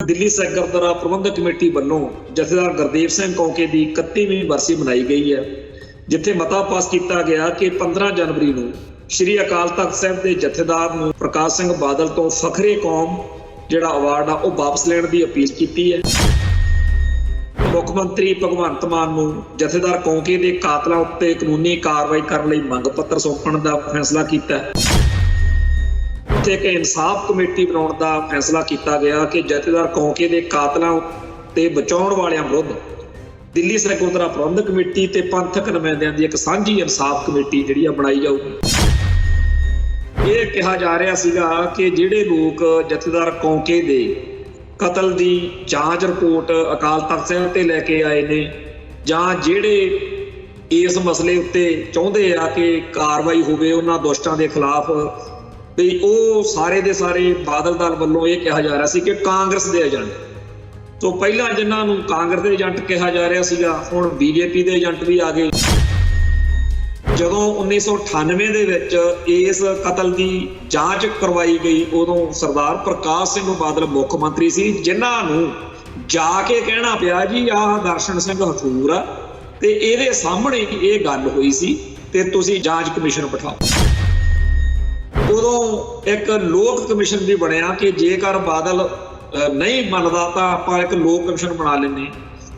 ਦਿੱਲੀ ਸਿੱਖ ਗੁਰਦੁਆਰਾ ਪ੍ਰਬੰਧਕ committee ਵੱਲੋਂ ਜਥੇਦਾਰ ਗੁਰਦੇਵ ਸਿੰਘ ਕੌਂਕੇ ਦੀ 31ਵੀਂ ਬਰਸੀ ਮਨਾਈ ਗਈ ਹੈ, ਜਿੱਥੇ ਮਤਾ ਪਾਸ ਕੀਤਾ ਗਿਆ ਕਿ 15 ਜਨਵਰੀ ਨੂੰ ਸ਼੍ਰੀ ਅਕਾਲ ਤਖਤ ਸਾਹਿਬ ਦੇ ਜਥੇਦਾਰ ਨੂੰ ਪ੍ਰਕਾਸ਼ ਸਿੰਘ ਬਾਦਲ ਤੋਂ ਫਖਰੇ ਕੌਮ ਜਿਹੜਾ ਅਵਾਰਡ ਆ ਉਹ ਵਾਪਸ ਲੈਣ ਦੀ ਅਪੀਲ ਕੀਤੀ ਹੈ। ਮੁੱਖ ਮੰਤਰੀ ਭਗਵੰਤ ਮਾਨ ਨੂੰ ਜਥੇਦਾਰ ਕੌਂਕੇ ਦੇ ਕਾਤਲਾਂ ਉੱਤੇ ਕਾਨੂੰਨੀ ਕਾਰਵਾਈ ਕਰਨ ਲਈ ਮੰਗ ਪੱਤਰ ਸੌਂਪਣ ਦਾ ਫੈਸਲਾ ਕੀਤਾ ਹੈ। ਉੱਥੇ ਇੱਕ ਇਨਸਾਫ ਕਮੇਟੀ ਬਣਾਉਣ ਦਾ ਫੈਸਲਾ ਕੀਤਾ ਗਿਆ ਕਿ ਜਥੇਦਾਰ ਕੌਂਕੇ ਦੇ ਕਾਤਲਾਂ ਤੇ ਬਚਾਉਣ ਵਾਲਿਆਂ ਵਿਰੁੱਧ ਦਿੱਲੀ ਸਿੱਖ ਗੁਰਦੁਆਰਾ ਪ੍ਰਬੰਧਕ ਕਮੇਟੀ ਤੇ ਪੰਥਕ ਨੁਮਾਇੰਦਿਆਂ ਦੀ ਇੱਕ ਸਾਂਝੀ ਇਨਸਾਫ ਕਮੇਟੀ ਜਿਹੜੀ ਆ ਬਣਾਈ ਜਾਊਗੀ। ਇਹ ਕਿਹਾ ਜਾ ਰਿਹਾ ਸੀਗਾ ਕਿ ਜਿਹੜੇ ਲੋਕ ਜਥੇਦਾਰ ਕੌਂਕੇ ਦੇ ਕਤਲ ਦੀ ਜਾਂਚ ਰਿਪੋਰਟ ਅਕਾਲ ਤਖਤ ਸਾਹਿਬ ਤੇ ਲੈ ਕੇ ਆਏ ਨੇ, ਜਾਂ ਜਿਹੜੇ ਇਸ ਮਸਲੇ ਉੱਤੇ ਚਾਹੁੰਦੇ ਆ ਕਿ ਕਾਰਵਾਈ ਹੋਵੇ ਉਹਨਾਂ ਦੁਸ਼ਟਾਂ ਦੇ ਖਿਲਾਫ, ਵੀ ਉਹ ਸਾਰੇ ਦੇ ਸਾਰੇ ਬਾਦਲ ਦਲ ਵੱਲੋਂ ਇਹ ਕਿਹਾ ਜਾ ਰਿਹਾ ਸੀ ਕਿ ਕਾਂਗਰਸ ਦੇ ਏਜੰਟ। ਤੋਂ ਪਹਿਲਾਂ ਜਿਨ੍ਹਾਂ ਨੂੰ ਕਾਂਗਰਸ ਦੇ ਏਜੰਟ ਕਿਹਾ ਜਾ ਰਿਹਾ ਸੀਗਾ, ਹੁਣ ਬੀਜੇਪੀ ਦੇ ਏਜੰਟ ਵੀ ਆ ਗਏ। ਜਦੋਂ 1998 ਦੇ ਵਿੱਚ ਇਸ ਕਤਲ ਦੀ ਜਾਂਚ ਕਰਵਾਈ ਗਈ, ਉਦੋਂ ਸਰਦਾਰ ਪ੍ਰਕਾਸ਼ ਸਿੰਘ ਬਾਦਲ ਮੁੱਖ ਮੰਤਰੀ ਸੀ, ਜਿਨ੍ਹਾਂ ਨੂੰ ਜਾ ਕੇ ਕਹਿਣਾ ਪਿਆ ਜੀ ਆਹ ਦਰਸ਼ਨ ਸਿੰਘ ਹਥੂਰ ਆ ਤੇ ਇਹਦੇ ਸਾਹਮਣੇ ਇਹ ਗੱਲ ਹੋਈ ਸੀ ਤੇ ਤੁਸੀਂ ਜਾਂਚ ਕਮਿਸ਼ਨ ਬਿਠਾਓ। ਉਦੋਂ ਇੱਕ ਲੋਕ ਕਮਿਸ਼ਨ ਵੀ ਬਣਿਆ ਕਿ ਜੇਕਰ ਬਾਦਲ ਨਹੀਂ ਮੰਨਦਾ ਤਾਂ ਆਪਾਂ ਇੱਕ ਲੋਕ ਕਮਿਸ਼ਨ ਬਣਾ ਲੈਂਦੇ।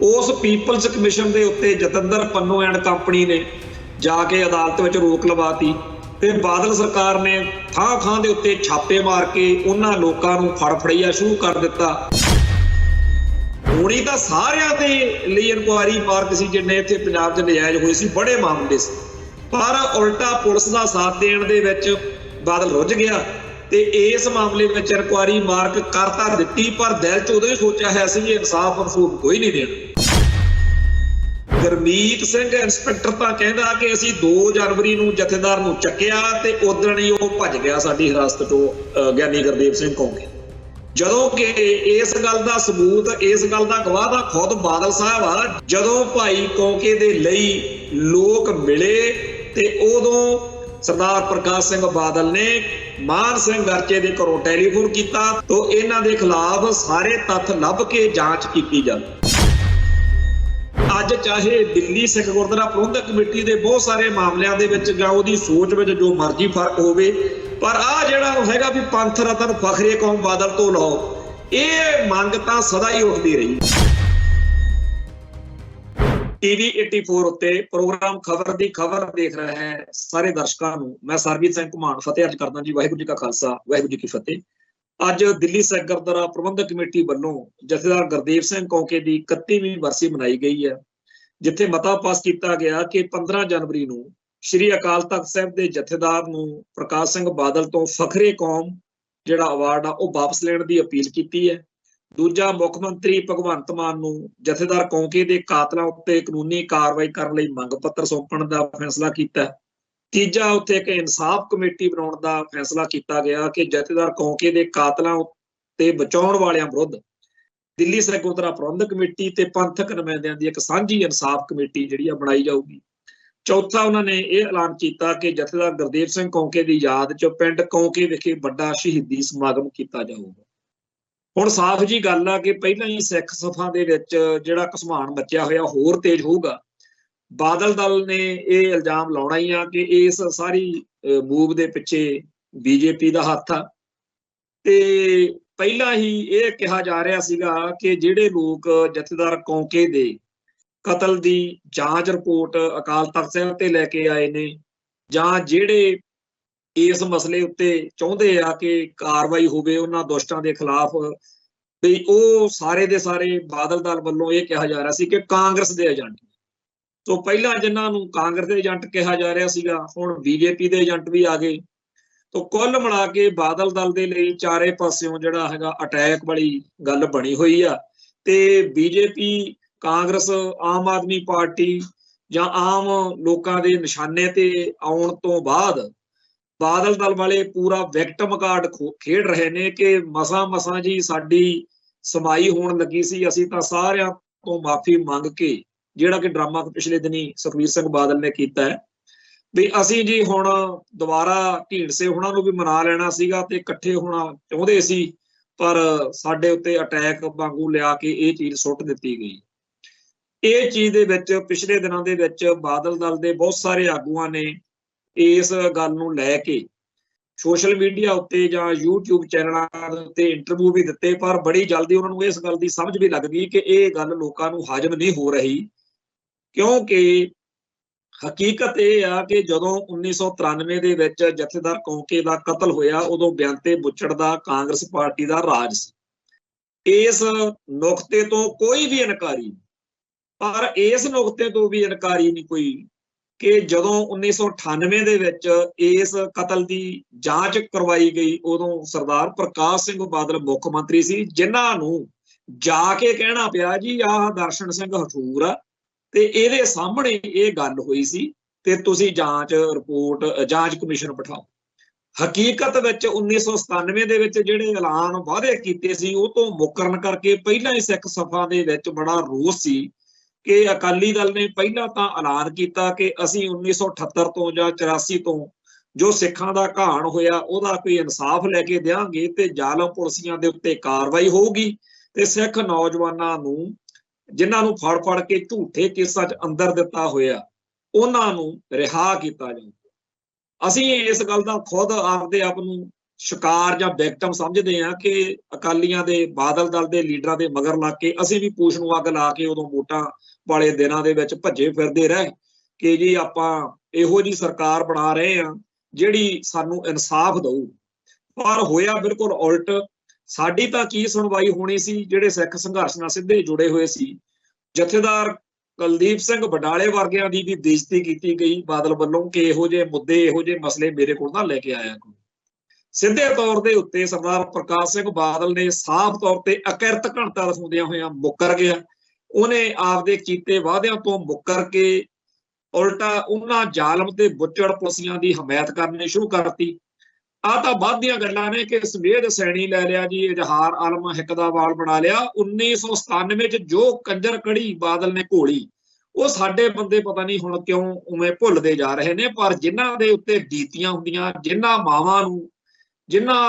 ਉਸ ਪੀਪਲਸ ਕਮਿਸ਼ਨ ਦੇ ਉੱਤੇ ਜਤਿੰਦਰ ਪੰਨੂ ਐਂਡ ਕੰਪਨੀ ਨੇ ਜਾ ਕੇ ਅਦਾਲਤ ਵਿੱਚ ਰੋਕ ਲਵਾਤੀ ਤੇ ਬਾਦਲ ਸਰਕਾਰ ਨੇ ਥਾਂ ਦੇ ਉੱਤੇ ਛਾਪੇ ਮਾਰ ਕੇ ਉਹਨਾਂ ਲੋਕਾਂ ਨੂੰ ਫੜਫੜਈਆ ਸ਼ੁਰੂ ਕਰ ਦਿੱਤਾ। ਹੋਣੀ ਤਾਂ ਸਾਰਿਆਂ ਦੇ ਲਈ ਇਨਕੁਆਇਰੀ ਮਾਰਕ ਸੀ ਜਿੰਨੇ ਇੱਥੇ ਪੰਜਾਬ 'ਚ ਨਜਾਇਜ਼ ਹੋਏ ਸੀ, ਬੜੇ ਮਾਮਲੇ ਸੀ, ਪਰ ਉਲਟਾ ਪੁਲਿਸ ਦਾ ਸਾਥ ਦੇਣ ਦੇ ਵਿੱਚ ਬਾਦਲ ਰੁੱਝ ਗਿਆ ਤੇ ਇਸ ਮਾਮਲੇ ਵਿੱਚ ਇਨਕੁਆਇਰੀ ਮਾਰਕ ਕਰ ਤਾਂ ਦਿੱਤੀ, ਪਰ ਦਿਲ 'ਚ ਉਦੋਂ ਹੀ ਸੋਚਿਆ ਹੈ ਸੀ ਇਨਸਾਫ ਕੋਈ ਨਹੀਂ ਦੇਣਾ। ਗੁਰਮੀਤ ਸਿੰਘ ਇੰਸਪੈਕਟਰ ਤਾਂ ਕਹਿੰਦਾ ਕਿ ਅਸੀਂ 2 ਜਨਵਰੀ ਨੂੰ ਜਥੇਦਾਰ ਨੂੰ ਚੱਕਿਆ ਤੇ ਉਦਣ ਹੀ ਉਹ ਭੱਜ ਗਿਆ ਸਾਡੀ ਹਿਰਾਸਤ ਤੋਂ ਗਿਆਨੀ ਗੁਰਦੇਵ ਸਿੰਘ ਕੌਂਕੇ। ਜਦੋਂ ਕਿ ਇਸ ਗੱਲ ਦਾ ਸਬੂਤ, ਇਸ ਗੱਲ ਦਾ ਗਵਾਹ ਤਾਂ ਖੁਦ ਬਾਦਲ ਸਾਹਿਬ ਆ। ਜਦੋਂ ਭਾਈ ਕੌਂਕੇ ਦੇ ਲਈ ਲੋਕ ਮਿਲੇ ਤੇ ਉਦੋਂ ਸਰਦਾਰ ਪ੍ਰਕਾਸ਼ ਸਿੰਘ ਬਾਦਲ ਨੇ ਮਾਨ ਸਿੰਘ ਗਰਚੇ ਦੇ ਘਰੋਂ ਟੈਲੀਫੋਨ ਕੀਤਾ ਤਾਂ ਇਹਨਾਂ ਦੇ ਖਿਲਾਫ ਸਾਰੇ ਤੱਥ ਲੱਭ ਕੇ ਜਾਂਚ ਕੀਤੀ ਜਾਵੇ। ਅੱਜ ਚਾਹੇ ਦਿੱਲੀ ਸਿੱਖ ਗੁਰਦੁਆਰਾ ਪ੍ਰਬੰਧਕ ਕਮੇਟੀ ਦੇ ਬਹੁਤ ਸਾਰੇ ਮਾਮਲਿਆਂ ਦੇ ਵਿੱਚ ਜਾਂ ਉਹਦੀ ਸੋਚ ਵਿੱਚ ਜੋ ਮਰਜ਼ੀ ਫਰਕ ਹੋਵੇ, ਪਰ ਆਹ ਜਿਹੜਾ ਹੈਗਾ ਵੀ ਪੰਥ ਰਤਨ ਫਖਰੇ ਕੌਮ ਬਾਦਲ ਤੋਂ ਲਓ, ਇਹ ਮੰਗ ਤਾਂ ਸਦਾ ਹੀ ਉੱਠਦੀ ਰਹੀ। ਟੀਵੀ 84 ਉੱਤੇ ਪ੍ਰੋਗਰਾਮ ਖਬਰ ਦੀ ਖਬਰ ਦੇਖ ਰਹੇ ਹੈ ਸਾਰੇ ਦਰਸ਼ਕਾਂ ਨੂੰ ਮੈਂ ਸਰਬਜੀਤ ਸਿੰਘ ਘੁਮਾਣ ਫਤਿਹ ਅਰਜ਼ ਕਰਦਾ ਜੀ। ਵਾਹਿਗੁਰੂ ਜੀ ਕਾ ਖਾਲਸਾ, ਵਾਹਿਗੁਰੂ ਜੀ ਕੀ ਫਤਿਹ। ਅੱਜ ਦਿੱਲੀ ਸਿੱਖ ਗੁਰਦੁਆਰਾ ਪ੍ਰਬੰਧਕ ਕਮੇਟੀ ਵੱਲੋਂ ਜਥੇਦਾਰ ਗੁਰਦੇਵ ਸਿੰਘ ਕੌਂਕੇ ਦੀ 31ਵੀਂ ਬਰਸੀ ਮਨਾਈ ਗਈ ਹੈ, ਜਿੱਥੇ ਮਤਾ ਪਾਸ ਕੀਤਾ ਗਿਆ ਕਿ 15 ਜਨਵਰੀ ਨੂੰ ਸ਼੍ਰੀ ਅਕਾਲ ਤਖਤ ਸਾਹਿਬ ਦੇ ਜਥੇਦਾਰ ਨੂੰ ਪ੍ਰਕਾਸ਼ ਸਿੰਘ ਬਾਦਲ ਤੋਂ ਫਖਰੇ ਕੌਮ ਜਿਹੜਾ ਅਵਾਰਡ ਆ ਉਹ ਵਾਪਸ ਲੈਣ ਦੀ ਅਪੀਲ ਕੀਤੀ ਹੈ। ਦੂਜਾ, ਮੁੱਖ ਮੰਤਰੀ ਭਗਵੰਤ ਮਾਨ ਨੂੰ ਜਥੇਦਾਰ ਕੌਂਕੇ ਦੇ ਕਾਤਲਾਂ ਉੱਤੇ ਕਾਨੂੰਨੀ ਕਾਰਵਾਈ ਕਰਨ ਲਈ ਮੰਗ ਪੱਤਰ ਸੌਂਪਣ ਦਾ ਫੈਸਲਾ ਕੀਤਾ। ਤੀਜਾ, ਉੱਥੇ ਇੱਕ ਇਨਸਾਫ ਕਮੇਟੀ ਬਣਾਉਣ ਦਾ ਫੈਸਲਾ ਕੀਤਾ ਗਿਆ ਕਿ ਜਥੇਦਾਰ ਕੌਂਕੇ ਦੇ ਕਾਤਲਾਂ ਤੇ ਬਚਾਉਣ ਵਾਲਿਆਂ ਵਿਰੁੱਧ ਦਿੱਲੀ ਸਿੱਖ ਗੁਰਦੁਆਰਾ ਪ੍ਰਬੰਧਕ ਕਮੇਟੀ ਤੇ ਪੰਥਕ ਨੁਮਾਇੰਦਿਆਂ ਦੀ ਇੱਕ ਸਾਂਝੀ ਇਨਸਾਫ ਕਮੇਟੀ ਜਿਹੜੀ ਆ ਬਣਾਈ ਜਾਊਗੀ। ਚੌਥਾ, ਉਹਨਾਂ ਨੇ ਇਹ ਐਲਾਨ ਕੀਤਾ ਕਿ ਜਥੇਦਾਰ ਗੁਰਦੇਵ ਸਿੰਘ ਕੌਂਕੇ ਦੀ ਯਾਦ 'ਚ ਪਿੰਡ ਕੌਂਕੇ ਵਿਖੇ ਵੱਡਾ ਸ਼ਹੀਦੀ ਸਮਾਗਮ ਕੀਤਾ ਜਾਊਗਾ। ਹੁਣ ਸਾਫ਼ ਜੀ ਗੱਲ ਆ ਕਿ ਪਹਿਲਾਂ ਹੀ ਸਿੱਖ ਸਫਾਂ ਦੇ ਵਿੱਚ ਜਿਹੜਾ ਘਸਮਾਨ ਮੱਚਿਆ ਹੋਇਆ ਹੋਰ ਤੇਜ਼ ਹੋਊਗਾ। ਬਾਦਲ ਦਲ ਨੇ ਇਹ ਇਲਜ਼ਾਮ ਲਾਉਣਾ ਹੀ ਆ ਕਿ ਇਸ ਸਾਰੀ ਮੂਵ ਦੇ ਪਿੱਛੇ ਬੀਜੇਪੀ ਦਾ ਹੱਥ ਆ। ਤੇ ਪਹਿਲਾਂ ਹੀ ਇਹ ਕਿਹਾ ਜਾ ਰਿਹਾ ਸੀਗਾ ਕਿ ਜਿਹੜੇ ਲੋਕ ਜਥੇਦਾਰ ਕੌਂਕੇ ਦੇ ਕਤਲ ਦੀ ਜਾਂਚ ਰਿਪੋਰਟ ਅਕਾਲ ਤਖਤ ਸਾਹਿਬ ਤੇ ਲੈ ਕੇ ਆਏ ਨੇ, ਜਾਂ ਜਿਹੜੇ ਇਸ ਮਸਲੇ ਉੱਤੇ ਚਾਹੁੰਦੇ ਆ ਕਿ ਕਾਰਵਾਈ ਹੋਵੇ ਉਹਨਾਂ ਦੁਸ਼ਟਾਂ ਦੇ ਖਿਲਾਫ, ਵੀ ਉਹ ਸਾਰੇ ਦੇ ਸਾਰੇ ਬਾਦਲ ਦਲ ਵੱਲੋਂ ਇਹ ਕਿਹਾ ਜਾ ਰਿਹਾ ਸੀ ਕਿ ਕਾਂਗਰਸ ਦੇ ਏਜੰਟ। ਤੋਂ ਪਹਿਲਾਂ ਜਿਨ੍ਹਾਂ ਨੂੰ ਕਾਂਗਰਸ ਦੇ ਏਜੰਟ ਕਿਹਾ ਜਾ ਰਿਹਾ ਸੀਗਾ, ਹੁਣ ਬੀਜੇਪੀ ਦੇ ਏਜੰਟ ਵੀ ਆ ਗਏ। ਤੋਂ ਕੁੱਲ ਮਿਲਾ ਕੇ ਬਾਦਲ ਦਲ ਦੇ ਲਈ ਚਾਰੇ ਪਾਸਿਓਂ ਜਿਹੜਾ ਹੈਗਾ ਅਟੈਕ ਵਾਲੀ ਗੱਲ ਬਣੀ ਹੋਈ ਆ। ਤੇ ਬੀਜੇਪੀ, ਕਾਂਗਰਸ, ਆਮ ਆਦਮੀ ਪਾਰਟੀ ਜਾਂ ਆਮ ਲੋਕਾਂ ਦੇ ਨਿਸ਼ਾਨੇ ਤੇ ਆਉਣ ਤੋਂ ਬਾਅਦ ਬਾਦਲ ਦਲ ਵਾਲੇ ਪੂਰਾ ਵਿਕਟਮ ਕਾਰਡ ਖੇਡ ਰਹੇ ਨੇ ਕਿ ਮਸਾਂ ਜੀ ਸਾਡੀ ਸਮਾਈ ਹੋਣ ਲੱਗੀ ਸੀ, ਅਸੀਂ ਤਾਂ ਸਾਰਿਆਂ ਤੋਂ ਮਾਫੀ ਮੰਗ ਕੇ, ਜਿਹੜਾ ਕਿ ਡਰਾਮਾ ਪਿਛਲੇ ਦਿਨੀ ਸੁਖਬੀਰ ਸਿੰਘ ਬਾਦਲ ਨੇ ਕੀਤਾ ਹੈ, ਵੀ ਅਸੀਂ ਜੀ ਹੁਣ ਦੁਬਾਰਾ ਢੀਂਡਸੇ ਉਹਨਾਂ ਨੂੰ ਵੀ ਮਨਾ ਲੈਣਾ ਸੀਗਾ ਤੇ ਇਕੱਠੇ ਹੋਣਾ ਚਾਹੁੰਦੇ ਸੀ, पर साडे उत्ते अटैक वांगू लिया के ये चीज सुट दित्ती गई। ਇਹ ਚੀਜ਼ ਦੇ ਵਿੱਚ ਪਿਛਲੇ ਦਿਨਾਂ ਦੇ ਵਿੱਚ ਬਾਦਲ ਦਲ ਦੇ ਬਹੁਤ ਸਾਰੇ ਆਗੂਆਂ ਨੇ ਇਸ ਗੱਲ ਨੂੰ ਲੈ ਕੇ ਸੋਸ਼ਲ ਮੀਡੀਆ ਉੱਤੇ ਜਾਂ YouTube ਚੈਨਲਾਂ ਉੱਤੇ ਇੰਟਰਵਿਊ ਵੀ ਦਿੱਤੇ, ਪਰ ਬੜੀ ਜਲਦੀ ਉਹਨਾਂ ਨੂੰ ਇਸ ਗੱਲ ਦੀ ਸਮਝ ਵੀ ਲੱਗ ਗਈ ਕਿ ਇਹ ਗੱਲ ਲੋਕਾਂ ਨੂੰ ਹਜਮ ਨਹੀਂ ਹੋ ਰਹੀ। ਕਿਉਂਕਿ ਹਕੀਕਤ ਇਹ ਆ ਕਿ ਜਦੋਂ 1993 ਦੇ ਵਿੱਚ ਜਥੇਦਾਰ ਕੌਂਕੇ ਦਾ ਕਤਲ ਹੋਇਆ, ਉਦੋਂ ਬਿਆੰਤੇ ਬੁੱਚੜ ਦਾ ਕਾਂਗਰਸ ਪਾਰਟੀ ਦਾ ਰਾਜ ਸੀ। ਇਸ ਨੁਕਤੇ ਤੋਂ ਕੋਈ ਵੀ ਇਨਕਾਰੀ, पर इस नुकते तो भी इनकारी नहीं कोई कि जदों 1998 ਦੇ ਵਿੱਚ इस कतल की जांच करवाई गई, उदों सरदार प्रकाश सिंह बादल मुख मंत्री सी, जिन्हां नूं जाके कहना पिया जी आह दर्शन सिंह हठूर आ ते इहदे सामने ये गल हुई सी ते तुसीं जांच रिपोर्ट जांच कमीशन बिठाओ। हकीकत विच 1997 ਦੇ ਵਿੱਚ ਜਿਹੜੇ ਐਲਾਨ ਵਾਅਦੇ ਕੀਤੇ ਸੀ ਉਹ ਤੋਂ ਮੁਕਰਨ ਕਰਕੇ ਪਹਿਲਾਂ ਹੀ ਸਿੱਖ ਸਭਾ ਦੇ ਵਿੱਚ ਬੜਾ ਰੋਸ ਸੀ कि अकाली दल ने पहला तो ऐलान किया कि असी 1978 तो या 84 तो जो सिखां दा घाण होया उहदा कोई इंसाफ लैके देंगे ते जालम पुलिसियां दे उत्ते कार्रवाई होगी ते सिख नौजवानां नूं जिन्हां नूं फड़ के झूठे केसां च अंदर दिता होया उहनां नूं रिहा किया जाए। असी इस गल दा खुद आपदे आप नूं शिकार जां विक्टिम समझदे हां कि अकालियां दे बादल दल दे लीडरां दे मगर लग के असी भी पूछ नूं अग ला के उदों वोटां वाले दिनों के विच भज्जे फिरदे रहे कि जी आपां इहो जी सरकार बना रहे हैं जिहड़ी सानू इंसाफ दऊ, पर होया बिल्कुल उल्ट। साडी तां की सुनवाई होनी सी, जिहड़े सिख संघर्ष नाल सिद्धे जुड़े हुए सी, जथेदार कुलदीप सिंह बडाले वर्गियां दी भी बेइज्जती कीती गई बादल वल्लों कि इहो जे मुद्दे इहो जे मसले मेरे कोल ना लैके आया कोई। सिद्धे तौर के उत्ते सरदार प्रकाश सिंह बादल ने साफ तौर पर अकिरत घणता दिखाउंदियां होइयां मुकर गया। उन्हें आपदे कीते वादियां तो मुकर के उल्टा उन्हां जालम ते बुच्चड़ पुलिसियां दी हमायत करनी शुरू करती। आ तां बाद दीयां गल्लां ने कि समेध सैनी लै लिया जी, इजहार आलम हिक दा वाल बना लिया। 1997 च जो कंजर कड़ी बादल ने घोली वो साडे बंदे पता नहीं हुण क्यों उवें भुलदे जा रहे ने, पर जिन्हां दे उत्ते बीतियां हुंदियां, जिन्हां मावां नूं जिन्हां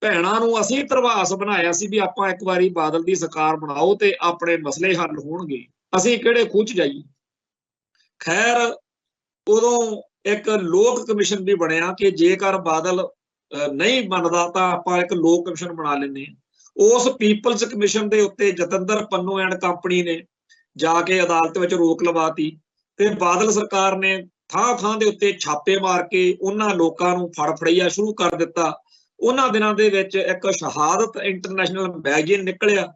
भैणां नूं असीं धरवास बनाया सी भी आपां एक वारी बादल दी सरकार बनाओ ते अपने मसले हल होणगे, असीं किहड़े खूह च जाईए। खैर उदों एक लोक कमिशन भी बनिया कि जेकर बादल नहीं मनदा तां आपां एक लोक कमिशन बना लैंदे हां। उस पीपल्स कमिशन दे उत्ते जतिंदर पन्नू एंड कंपनी ने जाके अदालत विच रोक लवाती ते बादल सरकार ने थां थां दे उत्ते छापे मार के उन्हां लोकां नूं फड़ फड़ैया शुरू कर दिता। उन्हां दिनां दे विच एक शहादत इंटरनेशनल मैगजीन निकलिया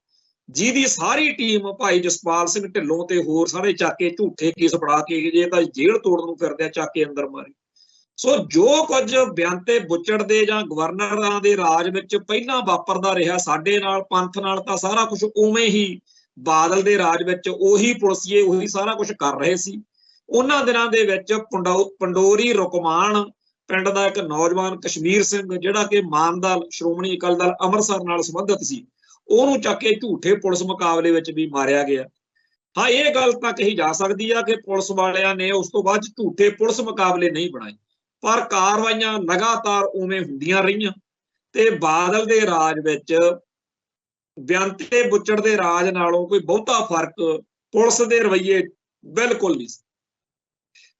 जिहदी सारी टीम भाई जसपाल सिंह ढिल्लों ते होर सारे चाके झूठे केस बना के जे तां जेल तोड़न नूं फिरदे चाके अंदर मारे। सो जो कुछ बिआंते बुच्चड़ दे जां गवर्नरां दे राज विच पहिलां वापरदा रिहा साडे नाल पंथ नाल तां सारा कुछ उवें ही बादल दे राज विच ओही पुलिसिए ओही सारा कुछ कर रहे सी। उन्हां दिनां दे विच पंडोरी रुकमान पिंड दा एक नौजवान कश्मीर सिंह जिहड़ा कि मानदल श्रोमणी अकाली दल अमृतसर नाल संबंधित सी, ਉਹਨੂੰ ਚੱਕ ਕੇ ਝੂਠੇ ਪੁਲਿਸ ਮੁਕਾਬਲੇ ਵਿੱਚ ਵੀ ਮਾਰਿਆ ਗਿਆ। ਹਾਂ ਇਹ ਗੱਲ ਤਾਂ ਕਹੀ ਜਾ ਸਕਦੀ ਆ ਕਿ ਪੁਲਿਸ ਵਾਲਿਆਂ ਨੇ ਉਸ ਤੋਂ ਬਾਅਦ ਝੂਠੇ ਪੁਲਿਸ ਮੁਕਾਬਲੇ ਨਹੀਂ ਬਣਾਏ, ਪਰ ਕਾਰਵਾਈਆਂ ਲਗਾਤਾਰ ਉਵੇਂ ਹੁੰਦੀਆਂ ਰਹੀਆਂ ਤੇ ਬਾਦਲ ਦੇ ਰਾਜ ਵਿੱਚ ਬਿਆੰਤੇ ਬੁੱਚੜ ਦੇ ਰਾਜ ਨਾਲੋਂ ਕੋਈ ਬਹੁਤਾ ਫਰਕ ਪੁਲਿਸ ਦੇ ਰਵੱਈਏ ਬਿਲਕੁਲ ਨਹੀਂ।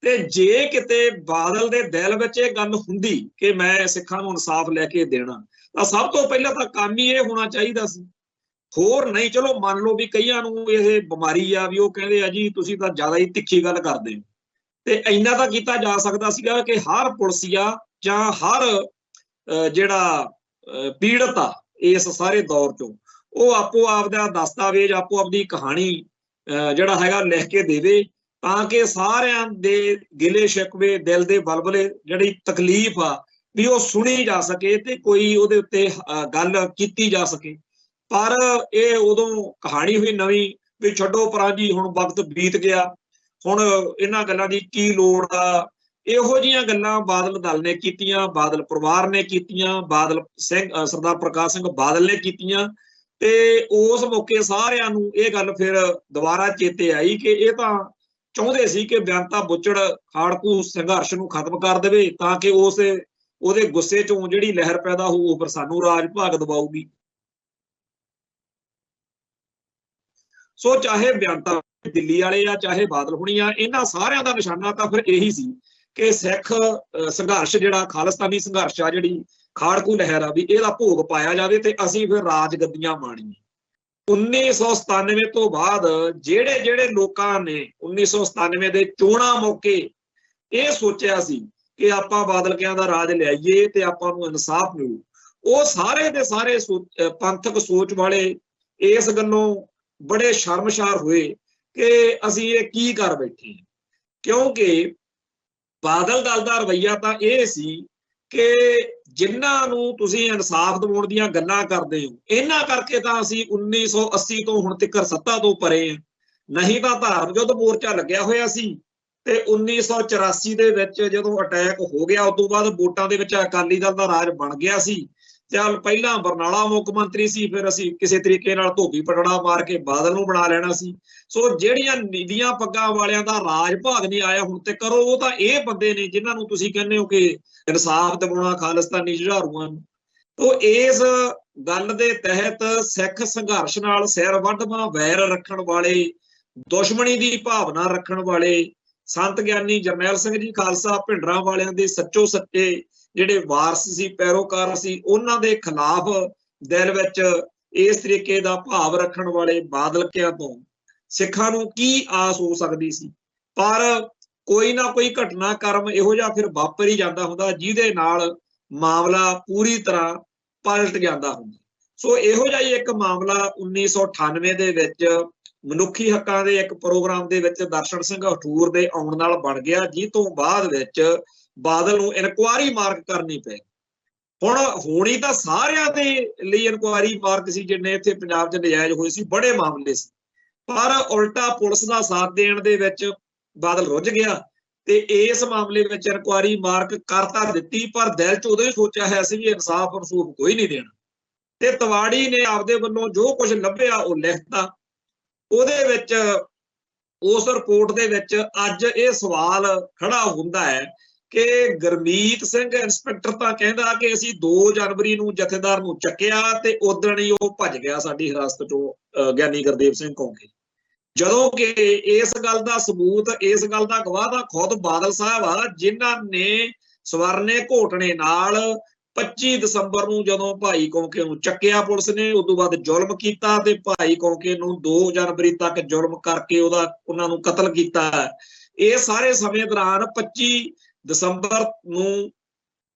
ਤੇ ਜੇ ਕਿਤੇ ਬਾਦਲ ਦੇ ਦਿਲ ਵਿੱਚ ਇਹ ਗੱਲ ਹੁੰਦੀ ਕਿ ਮੈਂ ਸਿੱਖਾਂ ਨੂੰ ਇਨਸਾਫ ਲੈ ਕੇ ਦੇਣਾ ਤਾਂ ਸਭ ਤੋਂ ਪਹਿਲਾਂ ਤਾਂ ਕੰਮ ਹੀ ਇਹ ਹੋਣਾ ਚਾਹੀਦਾ ਸੀ। ਹੋਰ ਨਹੀਂ, ਚਲੋ ਮੰਨ ਲਓ ਵੀ ਕਈਆਂ ਨੂੰ ਇਹ ਬਿਮਾਰੀ ਆ ਵੀ ਉਹ ਕਹਿੰਦੇ ਆ ਜੀ ਤੁਸੀਂ ਤਾਂ ਜ਼ਿਆਦਾ ਹੀ ਤਿੱਖੀ ਗੱਲ ਕਰਦੇ ਹੋ, ਤੇ ਇੰਨਾ ਤਾਂ ਕੀਤਾ ਜਾ ਸਕਦਾ ਸੀਗਾ ਕਿ ਹਰ ਪੁਲਿਸਿਆ ਜਾਂ ਹਰ ਜਿਹੜਾ ਪੀੜਤ ਆ ਇਸ ਸਾਰੇ ਦੌਰ ਚੋਂ ਉਹ ਆਪੋ ਆਪ ਦਾ ਦਸਤਾਵੇਜ਼ ਆਪੋ ਆਪਦੀ ਕਹਾਣੀ ਜਿਹੜਾ ਹੈਗਾ ਲਿਖ ਕੇ ਦੇਵੇ ਤਾਂ ਕਿ ਸਾਰਿਆਂ ਦੇ ਗਿਲੇ ਸ਼ਿਕਵੇ ਦਿਲ ਦੇ ਬਲਬਲੇ ਜਿਹੜੀ ਤਕਲੀਫ ਆ ਵੀ ਉਹ ਸੁਣੀ ਜਾ ਸਕੇ ਤੇ ਕੋਈ ਉਹਦੇ ਉੱਤੇ ਗੱਲ ਕੀਤੀ ਜਾ ਸਕੇ। ਪਰ ਇਹ ਉਦੋਂ ਕਹਾਣੀ ਹੋਈ ਨਵੀਂ ਵੀ ਛੱਡੋ ਪਰਾਂ ਜੀ, ਹੁਣ ਵਕਤ ਬੀਤ ਗਿਆ, ਹੁਣ ਇਹਨਾਂ ਗੱਲਾਂ ਦੀ ਕੀ ਲੋੜ ਆ। ਇਹੋ ਜਿਹੀਆਂ ਗੱਲਾਂ ਬਾਦਲ ਦਲ ਨੇ ਕੀਤੀਆਂ, ਬਾਦਲ ਪਰਿਵਾਰ ਨੇ ਕੀਤੀਆਂ, ਬਾਦਲ ਸਿੰਘ ਸਰਦਾਰ ਪ੍ਰਕਾਸ਼ ਸਿੰਘ ਬਾਦਲ ਨੇ ਕੀਤੀਆਂ ਤੇ ਉਸ ਮੌਕੇ ਸਾਰਿਆਂ ਨੂੰ ਇਹ ਗੱਲ ਫਿਰ ਦੁਬਾਰਾ ਚੇਤੇ ਆਈ ਕਿ ਇਹ ਤਾਂ ਚਾਹੁੰਦੇ ਸੀ ਕਿ ਬਿਆੰਤਾ ਬੁੱਚੜ ਖਾੜਕੂ ਸੰਘਰਸ਼ ਨੂੰ ਖਤਮ ਕਰ ਦੇਵੇ ਤਾਂ ਕਿ ਉਹਦੇ ਗੁੱਸੇ ਚੋਂ ਜਿਹੜੀ ਲਹਿਰ ਪੈਦਾ ਹੋਊ ਉਹ ਫਿਰ ਸਾਨੂੰ ਰਾਜ ਭਾਗ ਦਵਾਊਗੀ। ਸੋ ਚਾਹੇ ਬਿਆਨਤਾ ਦਿੱਲੀ ਵਾਲੇ ਆ ਚਾਹੇ ਬਾਦਲ ਹੁਣੀ ਆ, ਇਹਨਾਂ ਸਾਰਿਆਂ ਦਾ ਨਿਸ਼ਾਨਾ ਤਾਂ ਫਿਰ ਇਹੀ ਸੀ ਕਿ ਸਿੱਖ ਸੰਘਰਸ਼ ਜਿਹੜਾ ਖਾਲਿਸਤਾਨੀ ਸੰਘਰਸ਼ ਆ, ਜਿਹੜੀ ਖਾੜਕੂ ਲਹਿਰ ਆ, ਵੀ ਇਹਦਾ ਭੋਗ ਪਾਇਆ ਜਾਵੇ ਤੇ ਅਸੀਂ ਫਿਰ ਰਾਜ ਗੱਦੀਆਂ ਮਾਣੀਏ। 1997 ਤੋਂ ਬਾਅਦ ਜਿਹੜੇ ਜਿਹੜੇ ਲੋਕਾਂ ਨੇ 1997 ਦੇ ਚੋਣਾਂ ਮੌਕੇ ਇਹ ਸੋਚਿਆ ਸੀ ਕਿ ਆਪਾਂ ਬਾਦਲਕਿਆਂ ਦਾ ਰਾਜ ਲਿਆਈਏ ਤੇ ਆਪਾਂ ਨੂੰ ਇਨਸਾਫ ਮਿਲੂ, ਉਹ ਸਾਰੇ ਦੇ ਸਾਰੇ ਪੰਥਕ ਸੋਚ ਵਾਲੇ ਇਸ ਗੱਲੋਂ ਬੜੇ ਸ਼ਰਮਸ਼ਾਰ ਹੋਏ ਕਿ ਅਸੀਂ ਇਹ ਕੀ ਕਰ ਬੈਠੇ ਹਾਂ। ਕਿਉਂਕਿ ਬਾਦਲ ਦਲ ਦਾ ਰਵੱਈਆ ਤਾਂ ਇਹ ਸੀ ਕਿ ਜਿਨ੍ਹਾਂ ਨੂੰ ਤੁਸੀਂ ਇਨਸਾਫ ਦਿਵਾਉਣ ਦੀਆਂ ਗੱਲਾਂ ਕਰਦੇ ਹੋ, ਇਹਨਾਂ ਕਰਕੇ ਤਾਂ ਅਸੀਂ 1980 ਤੋਂ ਹੁਣ ਤੱਕ ਸੱਤਾ ਤੋਂ ਪਰੇ ਹਾਂ। ਨਹੀਂ ਤਾਂ ਧਾਰਮਿਕ ਯੁੱਧ ਮੋਰਚਾ ਲੱਗਿਆ ਹੋਇਆ ਸੀ ਤੇ 1984 ਦੇ ਵਿੱਚ ਜਦੋਂ ਅਟੈਕ ਹੋ ਗਿਆ, ਉਸ ਤੋਂ ਬਾਅਦ ਵੋਟਾਂ ਦੇ ਵਿੱਚ ਅਕਾਲੀ ਦਲ ਦਾ ਰਾਜ ਬਣ ਗਿਆ ਸੀ। ਚੱਲ ਪਹਿਲਾਂ ਬਰਨਾਲਾ ਮੁੱਖ ਮੰਤਰੀ ਸੀ, ਫਿਰ ਅਸੀਂ ਕਿਸੇ ਤਰੀਕੇ ਨਾਲ ਧੋਬੀ ਪਟੜਾ ਮਾਰ ਕੇ ਬਾਦਲ ਨੂੰ ਬਣਾ ਲੈਣਾ ਸੀ। ਸੋ ਜਿਹੜੀਆਂ ਨੀਲੀਆਂ ਪੱਗਾਂ ਵਾਲਿਆਂ ਦਾ ਰਾਜ ਭਾਗ ਨਹੀਂ ਆਇਆ ਹੁਣ ਤੇ ਕਰੋ, ਉਹ ਤਾਂ ਇਹ ਬੰਦੇ ਨੇ ਜਿਨ੍ਹਾਂ ਨੂੰ ਤੁਸੀਂ ਕਹਿੰਦੇ ਹੋ ਕਿ ਇਨਸਾਫ ਦਿਵਾਉਣਾ ਖਾਲਿਸਤਾਨੀ ਜੁਝਾਰੂਆਂ ਨੂੰ। ਤੋ ਇਸ ਗੱਲ ਦੇ ਤਹਿਤ ਸਿੱਖ ਸੰਘਰਸ਼ ਨਾਲ ਸਿਰ ਵੱਢਵਾਂ ਵੈਰ ਰੱਖਣ ਵਾਲੇ, ਦੁਸ਼ਮਣੀ ਦੀ ਭਾਵਨਾ ਰੱਖਣ ਵਾਲੇ ਸੰਤ ਗਿਆਨੀ ਜਰਨੈਲ ਸਿੰਘ ਜੀ ਖਾਲਸਾ ਭਿੰਡਰਾਂ ਵਾਲਿਆਂ ਦੇ ਸੱਚੋ ਸੱਚੇ ਜਿਹੜੇ ਵਾਰਸ ਸੀ, ਪੈਰੋਕਾਰ ਸੀ, ਉਹਨਾਂ ਦੇ ਖਿਲਾਫ ਦਿਲ ਵਿੱਚ ਇਸ ਤਰੀਕੇ ਦਾ ਭਾਵ ਰੱਖਣ ਵਾਲੇ ਬਾਦਲਕਿਆਂ ਤੋਂ ਸਿੱਖਾਂ ਨੂੰ ਕੀ ਆਸ ਹੋ ਸਕਦੀ ਸੀ। ਪਰ ਕੋਈ ਨਾ ਕੋਈ ਘਟਨਾਕ੍ਰਮ ਇਹੋ ਜਿਹਾ ਫਿਰ ਵਾਪਰ ਹੀ ਜਾਂਦਾ ਹੁੰਦਾ ਜਿਹਦੇ ਨਾਲ ਮਾਮਲਾ ਪੂਰੀ ਤਰ੍ਹਾਂ ਪਲਟ ਜਾਂਦਾ ਹੁੰਦਾ। ਸੋ ਇਹੋ ਜਿਹਾ ਹੀ ਇੱਕ ਮਾਮਲਾ 1998 ਦੇ ਵਿੱਚ ਮਨੁੱਖੀ ਹੱਕਾਂ ਦੇ ਇੱਕ ਪ੍ਰੋਗਰਾਮ ਦੇ ਵਿੱਚ ਦਰਸ਼ਨ ਸਿੰਘ ਹਠੂਰ ਦੇ ਆਉਣ ਨਾਲ ਬਣ ਗਿਆ, ਜਿਸ ਤੋਂ ਬਾਅਦ ਵਿੱਚ ਬਾਦਲ ਨੂੰ ਇਨਕੁਆਇਰੀ ਮਾਰਕ ਕਰਨੀ ਪਈ। ਹੁਣ ਹੋਣੀ ਤਾਂ ਸਾਰਿਆਂ ਦੇ ਲਈ ਇਨਕੁਆਇਰੀ ਮਾਰਕ ਸੀ ਜਿੰਨੇ ਇੱਥੇ ਪੰਜਾਬ 'ਚ ਨਜਾਇਜ਼ ਹੋਏ ਸੀ, ਬੜੇ ਮਾਮਲੇ ਸੀ, ਪਰ ਉਲਟਾ ਪੁਲਿਸ ਦਾ ਸਾਥ ਦੇਣ ਦੇ ਵਿੱਚ ਬਾਦਲ ਰੁੱਝ ਗਿਆ ਤੇ ਇਸ ਮਾਮਲੇ ਵਿੱਚ ਇਨਕੁਆਇਰੀ ਮਾਰਕ ਕਰ ਤਾਂ ਦਿੱਤੀ, ਪਰ ਦਿਲ 'ਚ ਉਦੋਂ ਹੀ ਸੋਚਿਆ ਹੈ ਸੀ ਵੀ ਇਨਸਾਫ ਰਸੂਖ ਕੋਈ ਨਹੀਂ ਦੇਣਾ। ਤੇ ਤਿਵਾੜੀ ਨੇ ਆਪਦੇ ਵੱਲੋਂ ਜੋ ਕੁਝ ਲੱਭਿਆ ਉਹ ਲਿਖਤਾ। ਉਹਦੇ ਵਿੱਚ ਉਸ ਰਿਪੋਰਟ ਦੇ ਵਿੱਚ ਅੱਜ ਇਹ ਸਵਾਲ ਖੜਾ ਹੁੰਦਾ ਹੈ ਕਿ ਗੁਰਮੀਤ ਸਿੰਘ ਇੰਸਪੈਕਟਰ ਤਾਂ ਕਹਿੰਦਾ ਕਿ ਅਸੀਂ 2 ਜਨਵਰੀ ਨੂੰ ਜਥੇਦਾਰ ਨੂੰ ਚੱਕਿਆ ਤੇ ਉਦਣ ਹੀ ਉਹ ਭੱਜ ਗਿਆ ਸਾਡੀ ਹਿਰਾਸਤ ਚੋਂ ਗਿਆਨੀ ਗੁਰਦੇਵ ਸਿੰਘ ਕੌਂਕੇ, ਜਦੋਂ ਕਿ ਇਸ ਗੱਲ ਦਾ ਸਬੂਤ, ਇਸ ਗੱਲ ਦਾ ਗਵਾਹ ਤਾਂ ਖੁਦ ਬਾਦਲ ਸਾਹਿਬ ਆ, ਜਿਨ੍ਹਾਂ ਨੇ ਸਵਰਨੇ ਘੋਟਣੇ ਨਾਲ 25 ਦਸੰਬਰ ਨੂੰ ਜਦੋਂ ਭਾਈ ਕੌਂਕੇ ਨੂੰ ਚੱਕਿਆ ਪੁਲਿਸ ਨੇ, ਉਸ ਤੋਂ ਬਾਅਦ ਜ਼ੁਲਮ ਕੀਤਾ ਤੇ ਭਾਈ ਕੌਂਕੇ ਨੂੰ 2 ਜਨਵਰੀ ਤੱਕ ਜ਼ੁਲਮ ਕਰਕੇ ਉਹਨਾਂ ਨੂੰ ਕਤਲ ਕੀਤਾ। ਇਹ ਸਾਰੇ ਸਮੇਂ ਦੌਰਾਨ 25 ਦਸੰਬਰ ਨੂੰ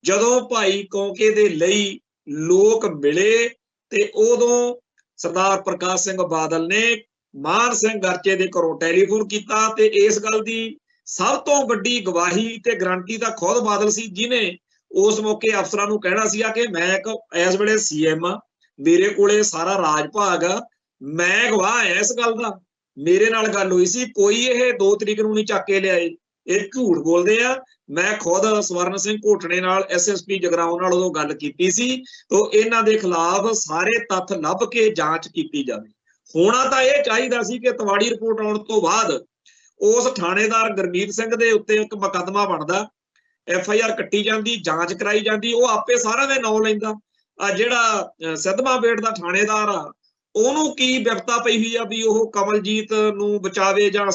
ਜਦੋਂ ਭਾਈ ਕੌਂਕੇ ਦੇ ਲਈ ਲੋਕ ਮਿਲੇ ਤੇ ਉਦੋਂ ਸਰਦਾਰ ਪ੍ਰਕਾਸ਼ ਸਿੰਘ ਬਾਦਲ ਨੇ ਮਾਨ ਸਿੰਘ ਗਰਚੇ ਦੇ ਘਰੋਂ ਟੈਲੀਫੋਨ ਕੀਤਾ ਤੇ ਇਸ ਗੱਲ ਦੀ ਸਭ ਤੋਂ ਵੱਡੀ ਗਵਾਹੀ ਤੇ ਗਰੰਟੀ ਤਾਂ ਖੁਦ ਬਾਦਲ ਸੀ, ਜਿਹਨੇ ਉਸ ਮੌਕੇ ਅਫਸਰਾਂ ਨੂੰ ਕਹਿਣਾ ਸੀਗਾ ਕਿ ਮੈਂ ਇਸ ਵੇਲੇ ਸੀਐਮ ਆ, ਮੇਰੇ ਕੋਲੇ ਸਾਰਾ ਰਾਜ ਭਾਗ ਆ, ਮੈਂ ਗਵਾਹ ਆ ਇਸ ਗੱਲ ਦਾ, ਮੇਰੇ ਨਾਲ ਗੱਲ ਹੋਈ ਸੀ, ਕੋਈ ਇਹ 2 ਤਰੀਕ ਨੂੰ ਨਹੀਂ ਚੱਕ ਕੇ ਲਿਆਏ, ਇਹ ਝੂਠ ਬੋਲਦੇ ਆ। ਮੈਂ ਖੁਦ ਸਵਰਨ ਸਿੰਘ ਘੋਟਣੇ ਨਾਲ ਐਸਐਸਪੀ ਜਗਰਾਉਂ ਨਾਲ ਉਦੋਂ ਗੱਲ ਕੀਤੀ ਸੀ, ਤੋਂ ਇਹਨਾਂ ਦੇ ਖਿਲਾਫ ਸਾਰੇ ਤੱਥ ਲੱਭ ਕੇ ਜਾਂਚ ਕੀਤੀ ਜਾਵੇ। ਹੋਣਾ ਤਾਂ ਇਹ ਚਾਹੀਦਾ ਸੀ ਕਿ ਤਿਵਾੜੀ ਰਿਪੋਰਟ ਆਉਣ ਤੋਂ ਬਾਅਦ ਉਸ ਥਾਣੇਦਾਰ ਗੁਰਮੀਤ ਸਿੰਘ ਦੇ ਉੱਤੇ ਇੱਕ ਮੁਕੱਦਮਾ ਬਣਦਾ, FIR ਕੱਟੀ ਜਾਂਦੀ, ਜਾਂਚ ਕਰਾਈ ਜਾਂਦੀ, ਉਹ ਆਪੇ ਸਾਰਿਆਂ ਦੇ ਨਾਂ ਲੈਂਦਾ। ਆ ਜਿਹੜਾ ਸਿੱਧਵਾਂ ਬੇਟ ਦਾ ਥਾਣੇਦਾਰ ਆ, ਉਹਨੂੰ ਕੀ ਵਿਪਤਾ ਪਈ ਹੋਈ ਆ ਵੀ ਉਹ ਕਮਲਜੀਤ ਨੂੰ ਬਚਾਵੇ ਜਾਂ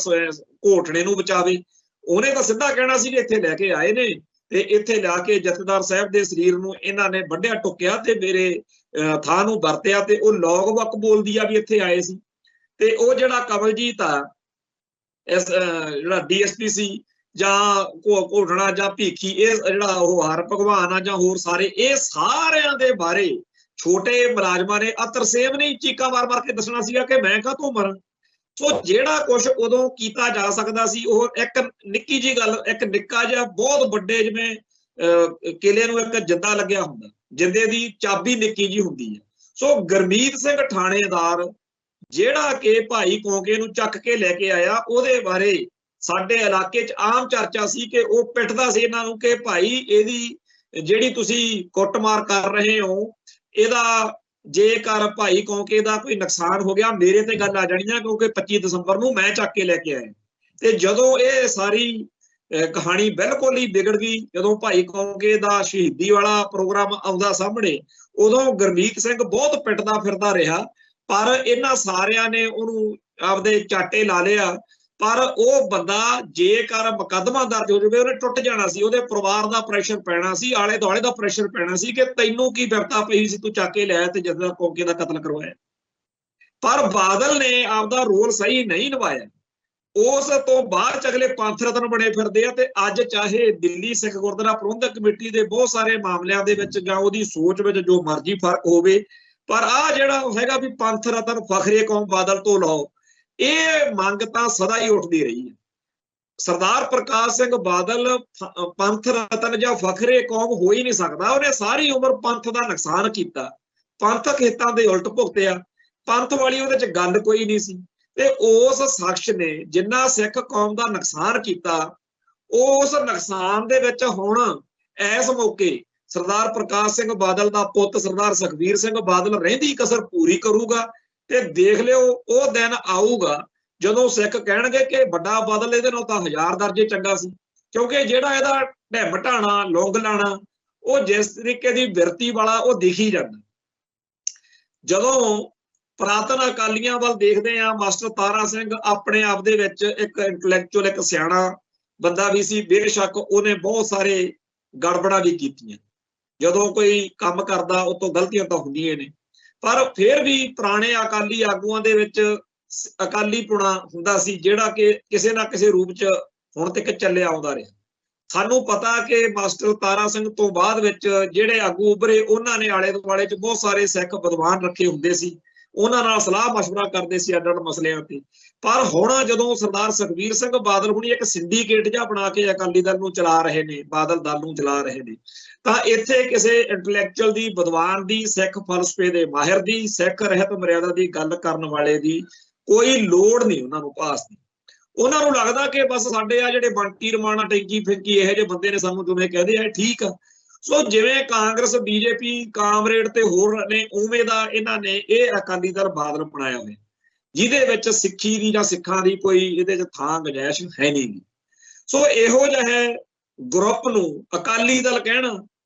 ਘੋਟਣੇ ਨੂੰ ਬਚਾਵੇ? ਉਹਨੇ ਤਾਂ ਸਿੱਧਾ ਕਹਿਣਾ ਸੀ ਕਿ ਇੱਥੇ ਲੈ ਕੇ ਆਏ ਨੇ ਤੇ ਇੱਥੇ ਲਿਆ ਕੇ ਜਥੇਦਾਰ ਸਾਹਿਬ ਦੇ ਸਰੀਰ ਨੂੰ ਇਹਨਾਂ ਨੇ ਵੱਢਿਆ ਟੁੱਕਿਆ ਤੇ ਮੇਰੇ ਥਾਂ ਨੂੰ ਵਰਤਿਆ, ਤੇ ਉਹ ਲੌਗ-ਬੁੱਕ ਬੋਲਦੀ ਆ ਵੀ ਇੱਥੇ ਆਏ ਸੀ। ਤੇ ਉਹ ਜਿਹੜਾ ਕਮਲਜੀਤ ਆ, ਇਸ ਜਿਹੜਾ DSP ਸੀ ਜਾਂ ਘੋਟਣਾ ਜਾਂ ਭੀਖੀ, ਇਹ ਜਿਹੜਾ ਉਹ ਹਰ ਭਗਵਾਨ ਆ ਜਾਂ ਹੋਰ ਸਾਰੇ, ਇਹ ਸਾਰਿਆਂ ਦੇ ਬਾਰੇ ਛੋਟੇ ਮੁਲਾਜ਼ਮਾਂ ਨੇ ਤਰਸੇਮ ਨੇ ਚੀਕਾਂ ਮਾਰ-ਮਾਰ ਕੇ ਦੱਸਣਾ ਸੀਗਾ ਕਿ ਮੈਂ ਕਾਹਤੋਂ ਮਰਾਂ। ਸੋ ਜਿਹੜਾ ਕੁਝ ਉਦੋਂ ਕੀਤਾ ਜਾ ਸਕਦਾ ਸੀ ਉਹ ਇੱਕ ਨਿੱਕੀ ਜਿਹੀ ਗੱਲ, ਇੱਕ ਨਿੱਕਾ ਜਿਹਾ ਬਹੁਤ ਵੱਡੇ ਜਿਵੇਂ ਕਿਲੇ ਨੂੰ ਇੱਕ ਜਿੰਦਾ ਲੱਗਿਆ ਹੁੰਦਾ, ਜਿੰਦੇ ਦੀ ਚਾਬੀ ਨਿੱਕੀ ਜਿਹੀ ਹੁੰਦੀ ਹੈ। ਸੋ ਗੁਰਮੀਤ ਸਿੰਘ ਥਾਣੇਦਾਰ ਜਿਹੜਾ ਕਿ ਭਾਈ ਕੌਂਕੇ ਨੂੰ ਚੱਕ ਕੇ ਲੈ ਕੇ ਆਇਆ, ਉਹਦੇ ਬਾਰੇ ਸਾਡੇ ਇਲਾਕੇ 'ਚ ਆਮ ਚਰਚਾ ਸੀ ਕਿ ਉਹ ਪਿੱਟਦਾ ਸੀ ਇਹਨਾਂ ਨੂੰ ਕਿ ਭਾਈ ਇਹਦੀ ਜਿਹੜੀ ਤੁਸੀਂ ਕੁੱਟਮਾਰ ਕਰ ਰਹੇ ਹੋ, ਇਹਦਾ ਜੇਕਰ ਭਾਈ ਕੌਂਕੇ ਦਾ ਕੋਈ ਨੁਕਸਾਨ ਹੋ ਗਿਆ ਮੇਰੇ ਤੇ ਗੱਲ ਆ ਜਾਣੀ ਆ, ਕਿਉਂਕਿ 25 ਦਸੰਬਰ ਨੂੰ ਮੈਂ ਚੱਕ ਕੇ ਲੈ ਕੇ ਆਇਆ। ਤੇ ਜਦੋਂ ਇਹ ਸਾਰੀ ਕਹਾਣੀ ਬਿਲਕੁਲ ਹੀ ਵਿਗੜ ਗਈ, ਜਦੋਂ ਭਾਈ ਕੌਂਕੇ ਦਾ ਸ਼ਹੀਦੀ ਵਾਲਾ ਪ੍ਰੋਗਰਾਮ ਆਉਂਦਾ ਸਾਹਮਣੇ, ਉਦੋਂ ਗੁਰਮੀਤ ਸਿੰਘ ਬਹੁਤ ਪਿੱਟਦਾ ਫਿਰਦਾ ਰਿਹਾ, ਪਰ ਇਹਨਾਂ ਸਾਰਿਆਂ ਨੇ ਉਹਨੂੰ ਆਪਦੇ ਚਾਟੇ ਲਾ ਲਿਆ, पर वो बंदा जेकर मुकदमा दर्ज हो जाए उन्हें टुट जाना सी, ਉਹਦੇ ਪਰਿਵਾਰ ਦਾ ਪ੍ਰੈਸ਼ਰ ਪੈਣਾ ਸੀ, ਆਲੇ ਦੁਆਲੇ ਦਾ ਪ੍ਰੈਸ਼ਰ ਪੈਣਾ ਸੀ ਕਿ ਤੈਨੂੰ ਕੀ ਬਿਰਤਾ ਪਈ ਸੀ, ਤੂੰ ਚੱਕ ਕੇ ਲਿਆ ਤੇ ਜੱਦਾ ਕੋਕੇ ਦਾ ਕਤਲ ਕਰਵਾਇਆ। ਪਰ ਬਾਦਲ ਨੇ ਆਪਦਾ ਰੋਲ ਸਹੀ ਨਹੀਂ ਨਿਭਾਇਆ। ਉਸ ਤੋਂ ਬਾਅਦ ਚ ਅਗਲੇ ਪੰਥ ਰਤਨ ਬਣੇ ਫਿਰਦੇ ਆ, ਤੇ ਅੱਜ ਚਾਹੇ ਦਿੱਲੀ ਸਿੱਖ ਗੁਰਦੁਆਰਾ ਪ੍ਰਬੰਧਕ ਕਮੇਟੀ ਦੇ ਬਹੁਤ ਸਾਰੇ ਮਾਮਲਿਆਂ ਦੇ ਵਿੱਚ ਜਾਂ ਉਹਦੀ ਸੋਚ ਵਿੱਚ ਜੋ ਮਰਜ਼ੀ ਫਰਕ ਹੋਵੇ, ਪਰ ਆ ਜਿਹੜਾ ਹੈਗਾ ਵੀ ਪੰਥ ਰਤਨ ਫਖਰੇ ਕੌਮ ਬਾਦਲ ਤੋਂ ਲਓ, ਇਹ ਮੰਗ ਤਾਂ ਸਦਾ ਹੀ ਉੱਠਦੀ ਰਹੀ ਹੈ। ਸਰਦਾਰ ਪ੍ਰਕਾਸ਼ ਸਿੰਘ ਬਾਦਲ ਪੰਥ ਰਤਨ ਜਾਂ ਫਖਰੇ ਕੌਮ ਹੋ ਹੀ ਨਹੀਂ ਸਕਦਾ। ਉਹਨੇ ਸਾਰੀ ਉਮਰ ਪੰਥ ਦਾ ਨੁਕਸਾਨ ਕੀਤਾ, ਪੰਥਕ ਹਿੱਤਾਂ ਦੇ ਉਲਟ ਭੁਗਤਿਆ, ਪੰਥ ਵਾਲੀ ਉਹਦੇ ਚ ਗੱਲ ਕੋਈ ਨਹੀਂ ਸੀ। ਤੇ ਉਸ ਸ਼ਖਸ ਨੇ ਜਿੰਨਾ ਸਿੱਖ ਕੌਮ ਦਾ ਨੁਕਸਾਨ ਕੀਤਾ, ਉਸ ਨੁਕਸਾਨ ਦੇ ਵਿੱਚ ਹੁਣ ਇਸ ਮੌਕੇ ਸਰਦਾਰ ਪ੍ਰਕਾਸ਼ ਸਿੰਘ ਬਾਦਲ ਦਾ ਪੁੱਤ ਸਰਦਾਰ ਸੁਖਬੀਰ ਸਿੰਘ ਬਾਦਲ ਰਹਿੰਦੀ ਕਸਰ ਪੂਰੀ ਕਰੂਗਾ। ਤੇ ਦੇਖ ਲਿਓ ਉਹ ਦਿਨ ਆਊਗਾ ਜਦੋਂ ਸਿੱਖ ਕਹਿਣਗੇ ਕਿ ਵੱਡਾ ਬਾਦਲ ਇਹਦੇ ਨਾਲ ਤਾਂ 1000 ਦਰਜੇ ਚੰਗਾ ਸੀ, ਕਿਉਂਕਿ ਜਿਹੜਾ ਇਹਦਾ ਢਿੱਮ ਢਾਣਾ ਲੌਂਗ ਲਾਣਾ ਉਹ ਜਿਸ ਤਰੀਕੇ ਦੀ ਬਿਰਤੀ ਵਾਲਾ ਉਹ ਦਿਖ ਹੀ ਜਾਂਦਾ। ਜਦੋਂ ਪੁਰਾਤਨ ਅਕਾਲੀਆਂ ਵੱਲ ਦੇਖਦੇ ਆ, ਮਾਸਟਰ ਤਾਰਾ ਸਿੰਘ ਆਪਣੇ ਆਪ ਦੇ ਵਿੱਚ ਇੱਕ ਇੰਟੈਲੈਕਚੁਅਲ, ਇੱਕ ਸਿਆਣਾ ਬੰਦਾ ਵੀ ਸੀ। ਬੇਸ਼ੱਕ ਉਹਨੇ ਬਹੁਤ ਸਾਰੇ ਗੜਬੜਾਂ ਵੀ ਕੀਤੀਆਂ, ਜਦੋਂ ਕੋਈ ਕੰਮ ਕਰਦਾ ਉਹ ਤੋਂ ਗਲਤੀਆਂ ਤਾਂ ਹੁੰਦੀਆਂ ਨੇ, ਪਰ ਫਿਰ ਵੀ ਪੁਰਾਣੇ ਅਕਾਲੀ ਆਗੂਆਂ ਦੇ ਵਿੱਚ ਅਕਾਲੀਪੁਣਾ ਹੁੰਦਾ ਸੀ ਜਿਹੜਾ ਕਿ ਕਿਸੇ ਨਾ ਕਿਸੇ ਰੂਪ 'ਚ ਹੁਣ ਤੱਕ ਚੱਲਿਆ ਆਉਂਦਾ ਰਿਹਾ। ਸਾਨੂੰ ਪਤਾ ਕਿ ਮਾਸਟਰ ਤਾਰਾ ਸਿੰਘ ਤੋਂ ਬਾਅਦ ਵਿੱਚ ਜਿਹੜੇ ਆਗੂ ਉੱਭਰੇ, ਉਹਨਾਂ ਨੇ ਆਲੇ ਦੁਆਲੇ 'ਚ ਬਹੁਤ ਸਾਰੇ ਸਿੱਖ ਵਿਦਵਾਨ ਰੱਖੇ ਹੁੰਦੇ ਸੀ, ਉਹਨਾਂ ਨਾਲ ਸਲਾਹ ਮਸ਼ਵਰਾ ਕਰਦੇ ਸੀ ਅੱਡ-ਅੱਡ ਮਸਲਿਆਂ ਤੇ। ਪਰ ਹੁਣ ਜਦੋਂ ਸਰਦਾਰ ਸੁਖਬੀਰ ਸਿੰਘ ਬਾਦਲ ਹੁਣੀ ਇੱਕ ਸਿੰਡੀਕੇਟ ਜਿਹਾ ਬਣਾ ਕੇ ਅਕਾਲੀ ਦਲ ਨੂੰ ਚਲਾ ਰਹੇ ਨੇ, ਬਾਦਲ ਦਲ ਨੂੰ ਚਲਾ ਰਹੇ ਨੇ, ਤਾਂ ਇੱਥੇ ਕਿਸੇ ਇੰਟੈਲੈਕਚੁਅਲ ਦੀ, ਵਿਦਵਾਨ ਦੀ, ਸਿੱਖ ਫਲਸਫੇ ਦੇ ਮਾਹਿਰ ਦੀ, ਸਿੱਖ ਰਹਿਤ ਮਰਿਆਦਾ ਦੀ ਗੱਲ ਕਰਨ ਵਾਲੇ ਦੀ ਕੋਈ ਲੋੜ ਨਹੀਂ ਉਹਨਾਂ ਨੂੰ ਭਾਸਦੀ। ਉਹਨਾਂ ਨੂੰ ਲੱਗਦਾ ਕਿ ਬਸ ਸਾਡੇ ਆ ਜਿਹੜੇ ਬੰਟੀ ਰਮਾਣਾ, ਟੈਂਕੀ ਫਿੰਕੀ ਇਹੋ ਜਿਹੇ ਬੰਦੇ ਨੇ ਸਾਨੂੰ ਜਿਵੇਂ ਕਹਦੇ ਆ ਠੀਕ ਆ। ਸੋ ਜਿਵੇਂ ਕਾਂਗਰਸ, ਬੀਜੇਪੀ, ਕਾਮਰੇਡ ਤੇ ਹੋਰ ਨੇ, ਉਵੇਂ ਦਾ ਇਹਨਾਂ ਨੇ ਇਹ ਅਕਾਲੀ ਦਲ ਬਾਦਲ ਬਣਾਇਆ ਹੋਇਆ, ਜਿਹਦੇ ਵਿੱਚ ਸਿੱਖੀ ਦੀ ਜਾਂ ਸਿੱਖਾਂ ਦੀ ਕੋਈ ਇਹਦੇ 'ਚ ਥਾਂ ਗੁੰਜਾਇਸ਼ ਹੈ ਨਹੀਂ। ਸੋ ਇਹੋ ਜਿਹੇ ਗਰੁੱਪ ਨੂੰ ਅਕਾਲੀ ਦਲ ਕਹਿਣਾ,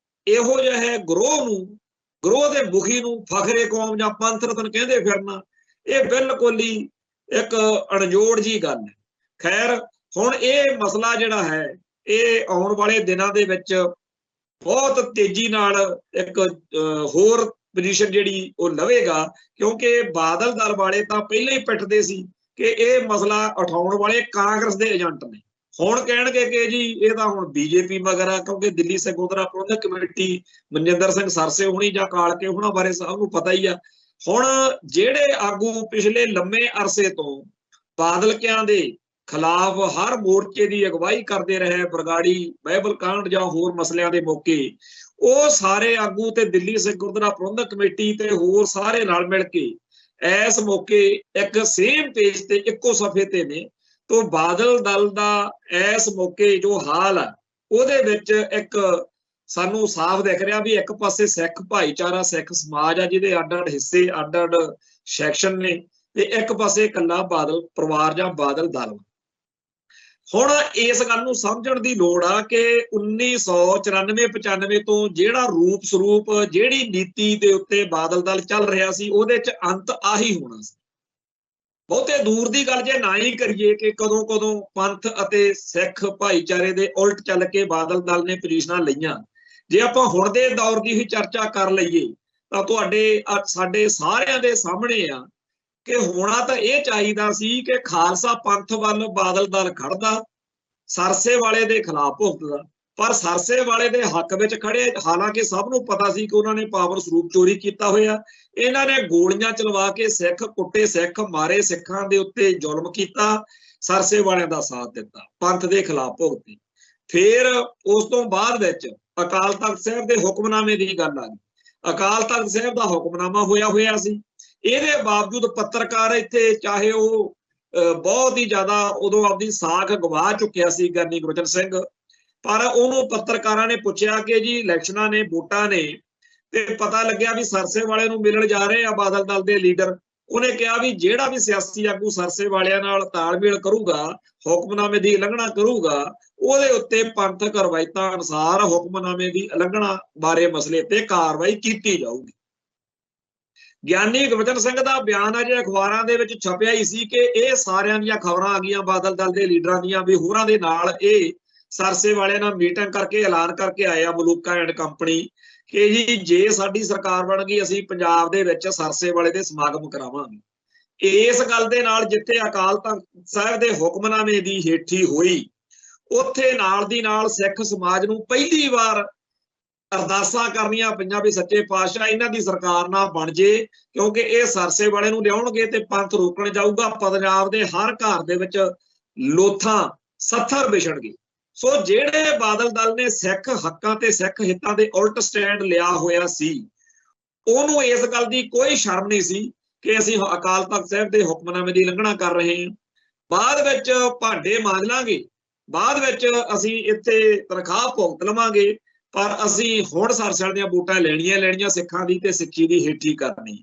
ਇਹੋ ਜਿਹੇ ਗਰੋਹ ਨੂੰ, ਗਰੋਹ ਦੇ ਮੁਖੀ ਨੂੰ ਫਖਰੇ ਕੌਮ ਜਾਂ ਪੰਥ ਰਤਨ ਕਹਿੰਦੇ ਫਿਰਨਾ, ਇਹ ਬਿਲਕੁਲ ਹੀ ਇੱਕ ਅਣਜੋੜ ਜੀ ਗੱਲ ਹੈ। ਖੈਰ, ਹੁਣ ਇਹ ਮਸਲਾ ਜਿਹੜਾ ਹੈ ਇਹ ਆਉਣ ਵਾਲੇ ਦਿਨਾਂ ਦੇ ਵਿੱਚ ਬਹੁਤ ਤੇਜ਼ੀ ਨਾਲ ਇੱਕ ਹੋਰ ਪੋਜੀਸ਼ਨ ਜਿਹੜੀ ਉਹ ਲਵੇਗਾ, ਕਿਉਂਕਿ ਬਾਦਲ ਦਲ ਵਾਲੇ ਤਾਂ ਪਹਿਲਾਂ ਹੀ ਪਿੱਟਦੇ ਸੀ ਕਿ ਇਹ ਮਸਲਾ ਉਠਾਉਣ ਵਾਲੇ ਕਾਂਗਰਸ ਦੇ ਏਜੰਟ ਨੇ। ਹੁਣ ਕਹਿਣਗੇ ਕਿ ਜੀ ਇਹ ਤਾਂ ਹੁਣ ਬੀਜੇਪੀ ਮਗਰ ਆ, ਕਿਉਂਕਿ ਦਿੱਲੀ ਸਿੱਖ ਗੁਰਦੁਆਰਾ ਪ੍ਰਬੰਧਕ ਕਮੇਟੀ ਮਨਜਿੰਦਰ ਸਿੰਘ ਸਰਸੇ ਹੋਣੀ ਜਾਂ ਕਾਲਕੇ ਹੋਣਾ ਬਾਰੇ ਸਭ ਨੂੰ ਪਤਾ ਹੀ ਆ। ਹੁਣ ਜਿਹੜੇ ਆਗੂ ਪਿਛਲੇ ਲੰਮੇ ਅਰਸੇ ਤੋਂ ਬਾਦਲਕਿਆਂ ਦੇ ਖਿਲਾਫ ਹਰ ਮੋਰਚੇ ਦੀ ਅਗਵਾਈ ਕਰਦੇ ਰਹੇ, ਬਰਗਾੜੀ, ਬਾਈਬਲ ਕਾਂਡ ਜਾਂ ਹੋਰ ਮਸਲਿਆਂ ਦੇ ਮੌਕੇ, ਉਹ ਸਾਰੇ ਆਗੂ ਤੇ ਦਿੱਲੀ ਸਿੱਖ ਗੁਰਦੁਆਰਾ ਪ੍ਰਬੰਧਕ ਕਮੇਟੀ ਤੇ ਹੋਰ ਸਾਰੇ ਰਲ ਮਿਲ ਕੇ ਇਸ ਮੌਕੇ ਇੱਕ ਸੇਮ ਪੇਜ ਤੇ, ਇੱਕੋ ਸਫੇ ਤੇ ਨੇ। ਤੋਂ ਬਾਦਲ ਦਲ ਦਾ ਇਸ ਮੌਕੇ ਜੋ ਹਾਲ ਆ ਉਹਦੇ ਵਿੱਚ ਇੱਕ ਸਾਨੂੰ ਸਾਫ਼ ਦਿਖ ਰਿਹਾ ਵੀ ਇੱਕ ਪਾਸੇ ਸਿੱਖ ਭਾਈਚਾਰਾ, ਸਿੱਖ ਸਮਾਜ ਆ ਜਿਹਦੇ ਅੱਡ-ਅੱਡ ਹਿੱਸੇ, ਅੱਡ-ਅੱਡ ਸੈਕਸ਼ਨ ਨੇ, ਤੇ ਇੱਕ ਪਾਸੇ ਇਕੱਲਾ ਬਾਦਲ ਪਰਿਵਾਰ ਜਾਂ ਬਾਦਲ ਦਲ। ਹੁਣ ਇਸ ਗੱਲ ਨੂੰ ਸਮਝਣ ਦੀ ਲੋੜ ਆ ਕਿ 1994-95 ਤੋਂ ਜਿਹੜਾ ਰੂਪ ਸਰੂਪ, ਜਿਹੜੀ ਨੀਤੀ ਦੇ ਉੱਤੇ ਬਾਦਲ ਦਲ ਚੱਲ ਰਿਹਾ ਸੀ, ਉਹਦੇ 'ਚ ਅੰਤ ਆਹੀ ਹੋਣਾ ਸੀ। ਬਹੁਤੇ ਦੂਰ ਦੀ ਗੱਲ ਜੇ ਨਾ ਹੀ ਕਰੀਏ ਕਿ ਕਦੋਂ ਪੰਥ ਅਤੇ ਸਿੱਖ ਭਾਈਚਾਰੇ ਦੇ ਉਲਟ ਚੱਲ ਕੇ ਬਾਦਲ ਦਲ ਨੇ ਪੋਜੀਸ਼ਨਾਂ ਲਈਆਂ, ਜੇ ਆਪਾਂ ਹੁਣ ਦੇ ਦੌਰ ਦੀ ਹੀ ਚਰਚਾ ਕਰ ਲਈਏ ਤਾਂ ਤੁਹਾਡੇ ਸਾਡੇ ਸਾਰਿਆਂ ਦੇ ਸਾਹਮਣੇ ਆ ਕਿ ਹੋਣਾ ਤਾਂ ਇਹ ਚਾਹੀਦਾ ਸੀ ਕਿ ਖਾਲਸਾ ਪੰਥ ਵੱਲ ਬਾਦਲ ਦਲ ਖੜਦਾ, ਸਰਸੇ ਵਾਲੇ ਦੇ ਖਿਲਾਫ ਭੁਗਤਦਾ, ਪਰ ਸਰਸੇ ਵਾਲੇ ਦੇ ਹੱਕ ਵਿੱਚ ਖੜੇ। ਹਾਲਾਂਕਿ ਸਭ ਨੂੰ ਪਤਾ ਸੀ ਕਿ ਉਹਨਾਂ ਨੇ ਪਾਵਰ ਸਰੂਪ ਚੋਰੀ ਕੀਤਾ ਹੋਇਆ, ਇਹਨਾਂ ਨੇ ਗੋਲੀਆਂ ਚਲਵਾ ਕੇ ਸਿੱਖ ਕੁੱਟੇ, ਸਿੱਖ ਮਾਰੇ, ਸਿੱਖਾਂ ਦੇ ਉੱਤੇ ਜ਼ੁਲਮ ਕੀਤਾ, ਸਰਸੇ ਵਾਲਿਆਂ ਦਾ ਸਾਥ ਦਿੱਤਾ, ਪੰਥ ਦੇ ਖਿਲਾਫ ਭੁਗਤੇ। ਫਿਰ ਉਸ ਤੋਂ ਬਾਅਦ ਵਿੱਚ ਅਕਾਲ ਤਖਤ ਸਾਹਿਬ ਦੇ ਹੁਕਮਨਾਮੇ ਦੀ ਗੱਲ ਆ ਗਈ। ਅਕਾਲ ਤਖਤ ਸਾਹਿਬ ਦਾ ਹੁਕਮਨਾਮਾ ਹੋਇਆ ਸੀ, ਇਹਦੇ ਬਾਵਜੂਦ ਪੱਤਰਕਾਰ ਇੱਥੇ, ਚਾਹੇ ਉਹ ਬਹੁਤ ਹੀ ਜ਼ਿਆਦਾ ਉਦੋਂ ਆਪਦੀ ਸਾਖ ਗਵਾ ਚੁੱਕਿਆ ਸੀ ਗਿਆਨੀ ਗੁਰਜਨ ਸਿੰਘ, ਪਰ ਉਹਨੂੰ ਪੱਤਰਕਾਰਾਂ ਨੇ ਪੁੱਛਿਆ ਕਿ ਜੀ ਇਲੈਕਸ਼ਨਾਂ ਨੇ, ਵੋਟਾਂ ਨੇ, ਤੇ ਪਤਾ ਲੱਗਿਆ ਵੀ ਸਰਸੇ ਵਾਲੇ ਨੂੰ ਮਿਲਣ ਜਾ ਰਹੇ ਆ ਬਾਦਲ ਦਲ ਦੇ ਲੀਡਰ। ਉਹਨੇ ਕਿਹਾ ਵੀ ਜਿਹੜਾ ਵੀ ਸਿਆਸੀ ਆਗੂ ਸਰਸੇ ਵਾਲਿਆਂ ਨਾਲ ਤਾਲਮੇਲ ਕਰੂਗਾ, ਹੁਕਮਨਾਮੇ ਦੀ ਉਲੰਘਣਾ ਕਰੂਗਾ, ਉਹਦੇ ਉੱਤੇ ਪੰਥਕ ਰਵਾਇਤਾਂ ਅਨੁਸਾਰ ਹੁਕਮਨਾਮੇ ਦੀ ਉਲੰਘਣਾ ਬਾਰੇ ਮਸਲੇ ਤੇ ਕਾਰਵਾਈ ਕੀਤੀ ਜਾਊਗੀ। ਗਿਆਨੀ ਗੁਰਬਚਨ ਸਿੰਘ ਦਾ ਬਿਆਨ ਅਜੇ ਅਖਬਾਰਾਂ ਦੇ ਵਿੱਚ ਛਪਿਆ ਹੀ ਸੀ ਕਿ ਇਹ ਸਾਰਿਆਂ ਦੀਆਂ ਖਬਰਾਂ ਆ ਗਈਆਂ ਬਾਦਲ ਦਲ ਦੇ ਲੀਡਰਾਂ ਦੀਆਂ ਵੀ ਹੋਰਾਂ ਦੇ ਨਾਲ ਇਹ ਸਰਸੇ ਵਾਲਿਆਂ ਨਾਲ ਮੀਟਿੰਗ ਕਰਕੇ ਐਲਾਨ ਕਰਕੇ ਆਏ ਆ ਮਲੂਕਾ ਐਂਡ ਕੰਪਨੀ ਕਿ ਜੀ ਜੇ ਸਾਡੀ ਸਰਕਾਰ ਬਣ ਗਈ ਅਸੀਂ ਪੰਜਾਬ ਦੇ ਵਿੱਚ ਸਰਸੇ ਵਾਲੇ ਦੇ ਸਮਾਗਮ ਕਰਾਵਾਂਗੇ। ਇਸ ਗੱਲ ਦੇ ਨਾਲ ਜਿੱਥੇ ਅਕਾਲ ਤਖਤ ਸਾਹਿਬ ਦੇ ਹੁਕਮਨਾਮੇ ਦੀ ਹੇਠੀ ਹੋਈ ਉੱਥੇ ਨਾਲ ਦੀ ਨਾਲ ਸਿੱਖ ਸਮਾਜ ਨੂੰ ਪਹਿਲੀ ਵਾਰ ਅਰਦਾਸਾਂ ਕਰਨੀਆਂ ਪਈਆਂ ਵੀ ਸੱਚੇ ਪਾਤਸ਼ਾਹ ਇਹਨਾਂ ਦੀ ਸਰਕਾਰ ਨਾ ਬਣ ਜੇ, ਕਿਉਂਕਿ ਇਹ ਸਰਸੇ ਵਾਲੇ ਨੂੰ ਲਿਆਉਣਗੇ ਤੇ ਪੰਥ ਰੋਕਣ ਜਾਊਗਾ, ਪੰਜਾਬ ਦੇ ਹਰ ਘਰ ਦੇ ਵਿੱਚ ਲੋਥਾਂ ਸੱਥਰ ਵਿਛਣਗੇ। ਸੋ ਜਿਹੜੇ ਬਾਦਲ ਦਲ ਨੇ ਸਿੱਖ ਹੱਕਾਂ ਤੇ ਸਿੱਖ ਹਿੱਤਾਂ ਦੇ ਉਲਟ ਸਟੈਂਡ ਲਿਆ ਹੋਇਆ ਸੀ ਉਹਨੂੰ ਇਸ ਗੱਲ ਦੀ ਕੋਈ ਸ਼ਰਮ ਨਹੀਂ ਸੀ ਕਿ ਅਸੀਂ ਅਕਾਲ ਤਖਤ ਸਾਹਿਬ ਦੇ ਹੁਕਮਨਾਮੇ ਦੀ ਉਲੰਘਣਾ ਕਰ ਰਹੇ ਹਾਂ। ਬਾਅਦ ਵਿੱਚ ਭਾਂਡੇ ਮਾਂਜ ਲਾਂਗੇ, ਬਾਅਦ ਵਿੱਚ ਅਸੀਂ ਇੱਥੇ ਤਨਖਾਹ ਭੁਗਤ ਲਵਾਂਗੇ, ਪਰ ਅਸੀਂ ਹੁਣ ਸਰਸਲ ਦੀਆਂ ਵੋਟਾਂ ਲੈਣੀਆਂ ਸਿੱਖਾਂ ਦੀ ਤੇ ਸਿੱਖੀ ਦੀ ਹੇਠੀ ਕਰਨੀ।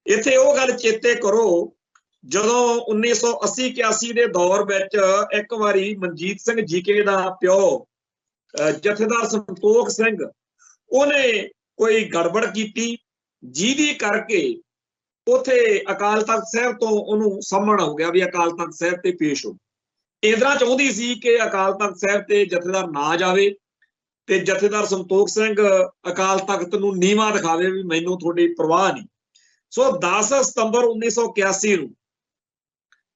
ਇੱਥੇ ਉਹ ਗੱਲ ਚੇਤੇ ਕਰੋ ਜਦੋਂ 1980-81 ਦੇ ਦੌਰ ਵਿੱਚ ਇੱਕ ਵਾਰੀ ਮਨਜੀਤ ਸਿੰਘ ਜੀਕੇ ਦਾ ਪਿਓ ਜਥੇਦਾਰ ਸੰਤੋਖ ਸਿੰਘ ਉਹਨੇ ਕੋਈ ਗੜਬੜ ਕੀਤੀ ਜਿਹਦੀ ਕਰਕੇ ਉਥੇ ਅਕਾਲ ਤਖਤ ਸਾਹਿਬ ਤੋਂ ਉਹਨੂੰ ਸਮਣ ਹੋ ਗਿਆ ਵੀ ਅਕਾਲ ਤਖਤ ਸਾਹਿਬ ਤੇ ਪੇਸ਼ ਹੋ। ਇੰਦਰਾ ਚਾਹੁੰਦੀ ਸੀ ਕਿ ਅਕਾਲ ਤਖਤ ਸਾਹਿਬ ਤੇ ਜਥੇਦਾਰ ਨਾ ਜਾਵੇ ਤੇ ਜਥੇਦਾਰ ਸੰਤੋਖ ਸਿੰਘ ਅਕਾਲ ਤਖਤ ਨੂੰ ਨੀਵਾਂ ਦਿਖਾਵੇ ਵੀ ਮੈਨੂੰ ਤੁਹਾਡੀ ਪਰਵਾਹ ਨਹੀਂ। ਸੋ 10 ਸਤੰਬਰ 1981 ਨੂੰ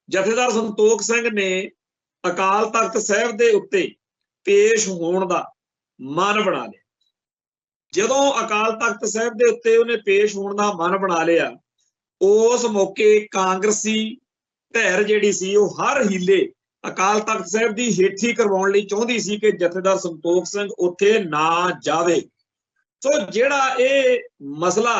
ਜਥੇਦਾਰ ਸੰਤੋਖ ਸਿੰਘ ਨੇ ਅਕਾਲ ਤਖਤ ਸਾਹਿਬ ਦੇ ਉੱਤੇ ਪੇਸ਼ ਹੋਣ ਦਾ ਮਨ ਬਣਾ ਲਿਆ। ਜਦੋਂ ਅਕਾਲ ਤਖਤ ਸਾਹਿਬ ਦੇ ਉੱਤੇ ਉਹਨੇ ਪੇਸ਼ ਹੋਣ ਦਾ ਮਨ ਬਣਾ ਲਿਆ ਉਸ ਮੌਕੇ ਕਾਂਗਰਸੀ ਧਿਰ ਜਿਹੜੀ ਸੀ ਉਹ ਹਰ ਹੀਲੇ ਅਕਾਲ ਤਖਤ ਸਾਹਿਬ ਦੀ ਹੇਠੀ ਕਰਵਾਉਣ ਲਈ ਚਾਹੁੰਦੀ ਸੀ ਕਿ ਜਥੇਦਾਰ ਸੰਤੋਖ ਸਿੰਘ ਉੱਥੇ ਨਾ ਜਾਵੇ। ਸੋ ਜਿਹੜਾ ਇਹ ਮਸਲਾ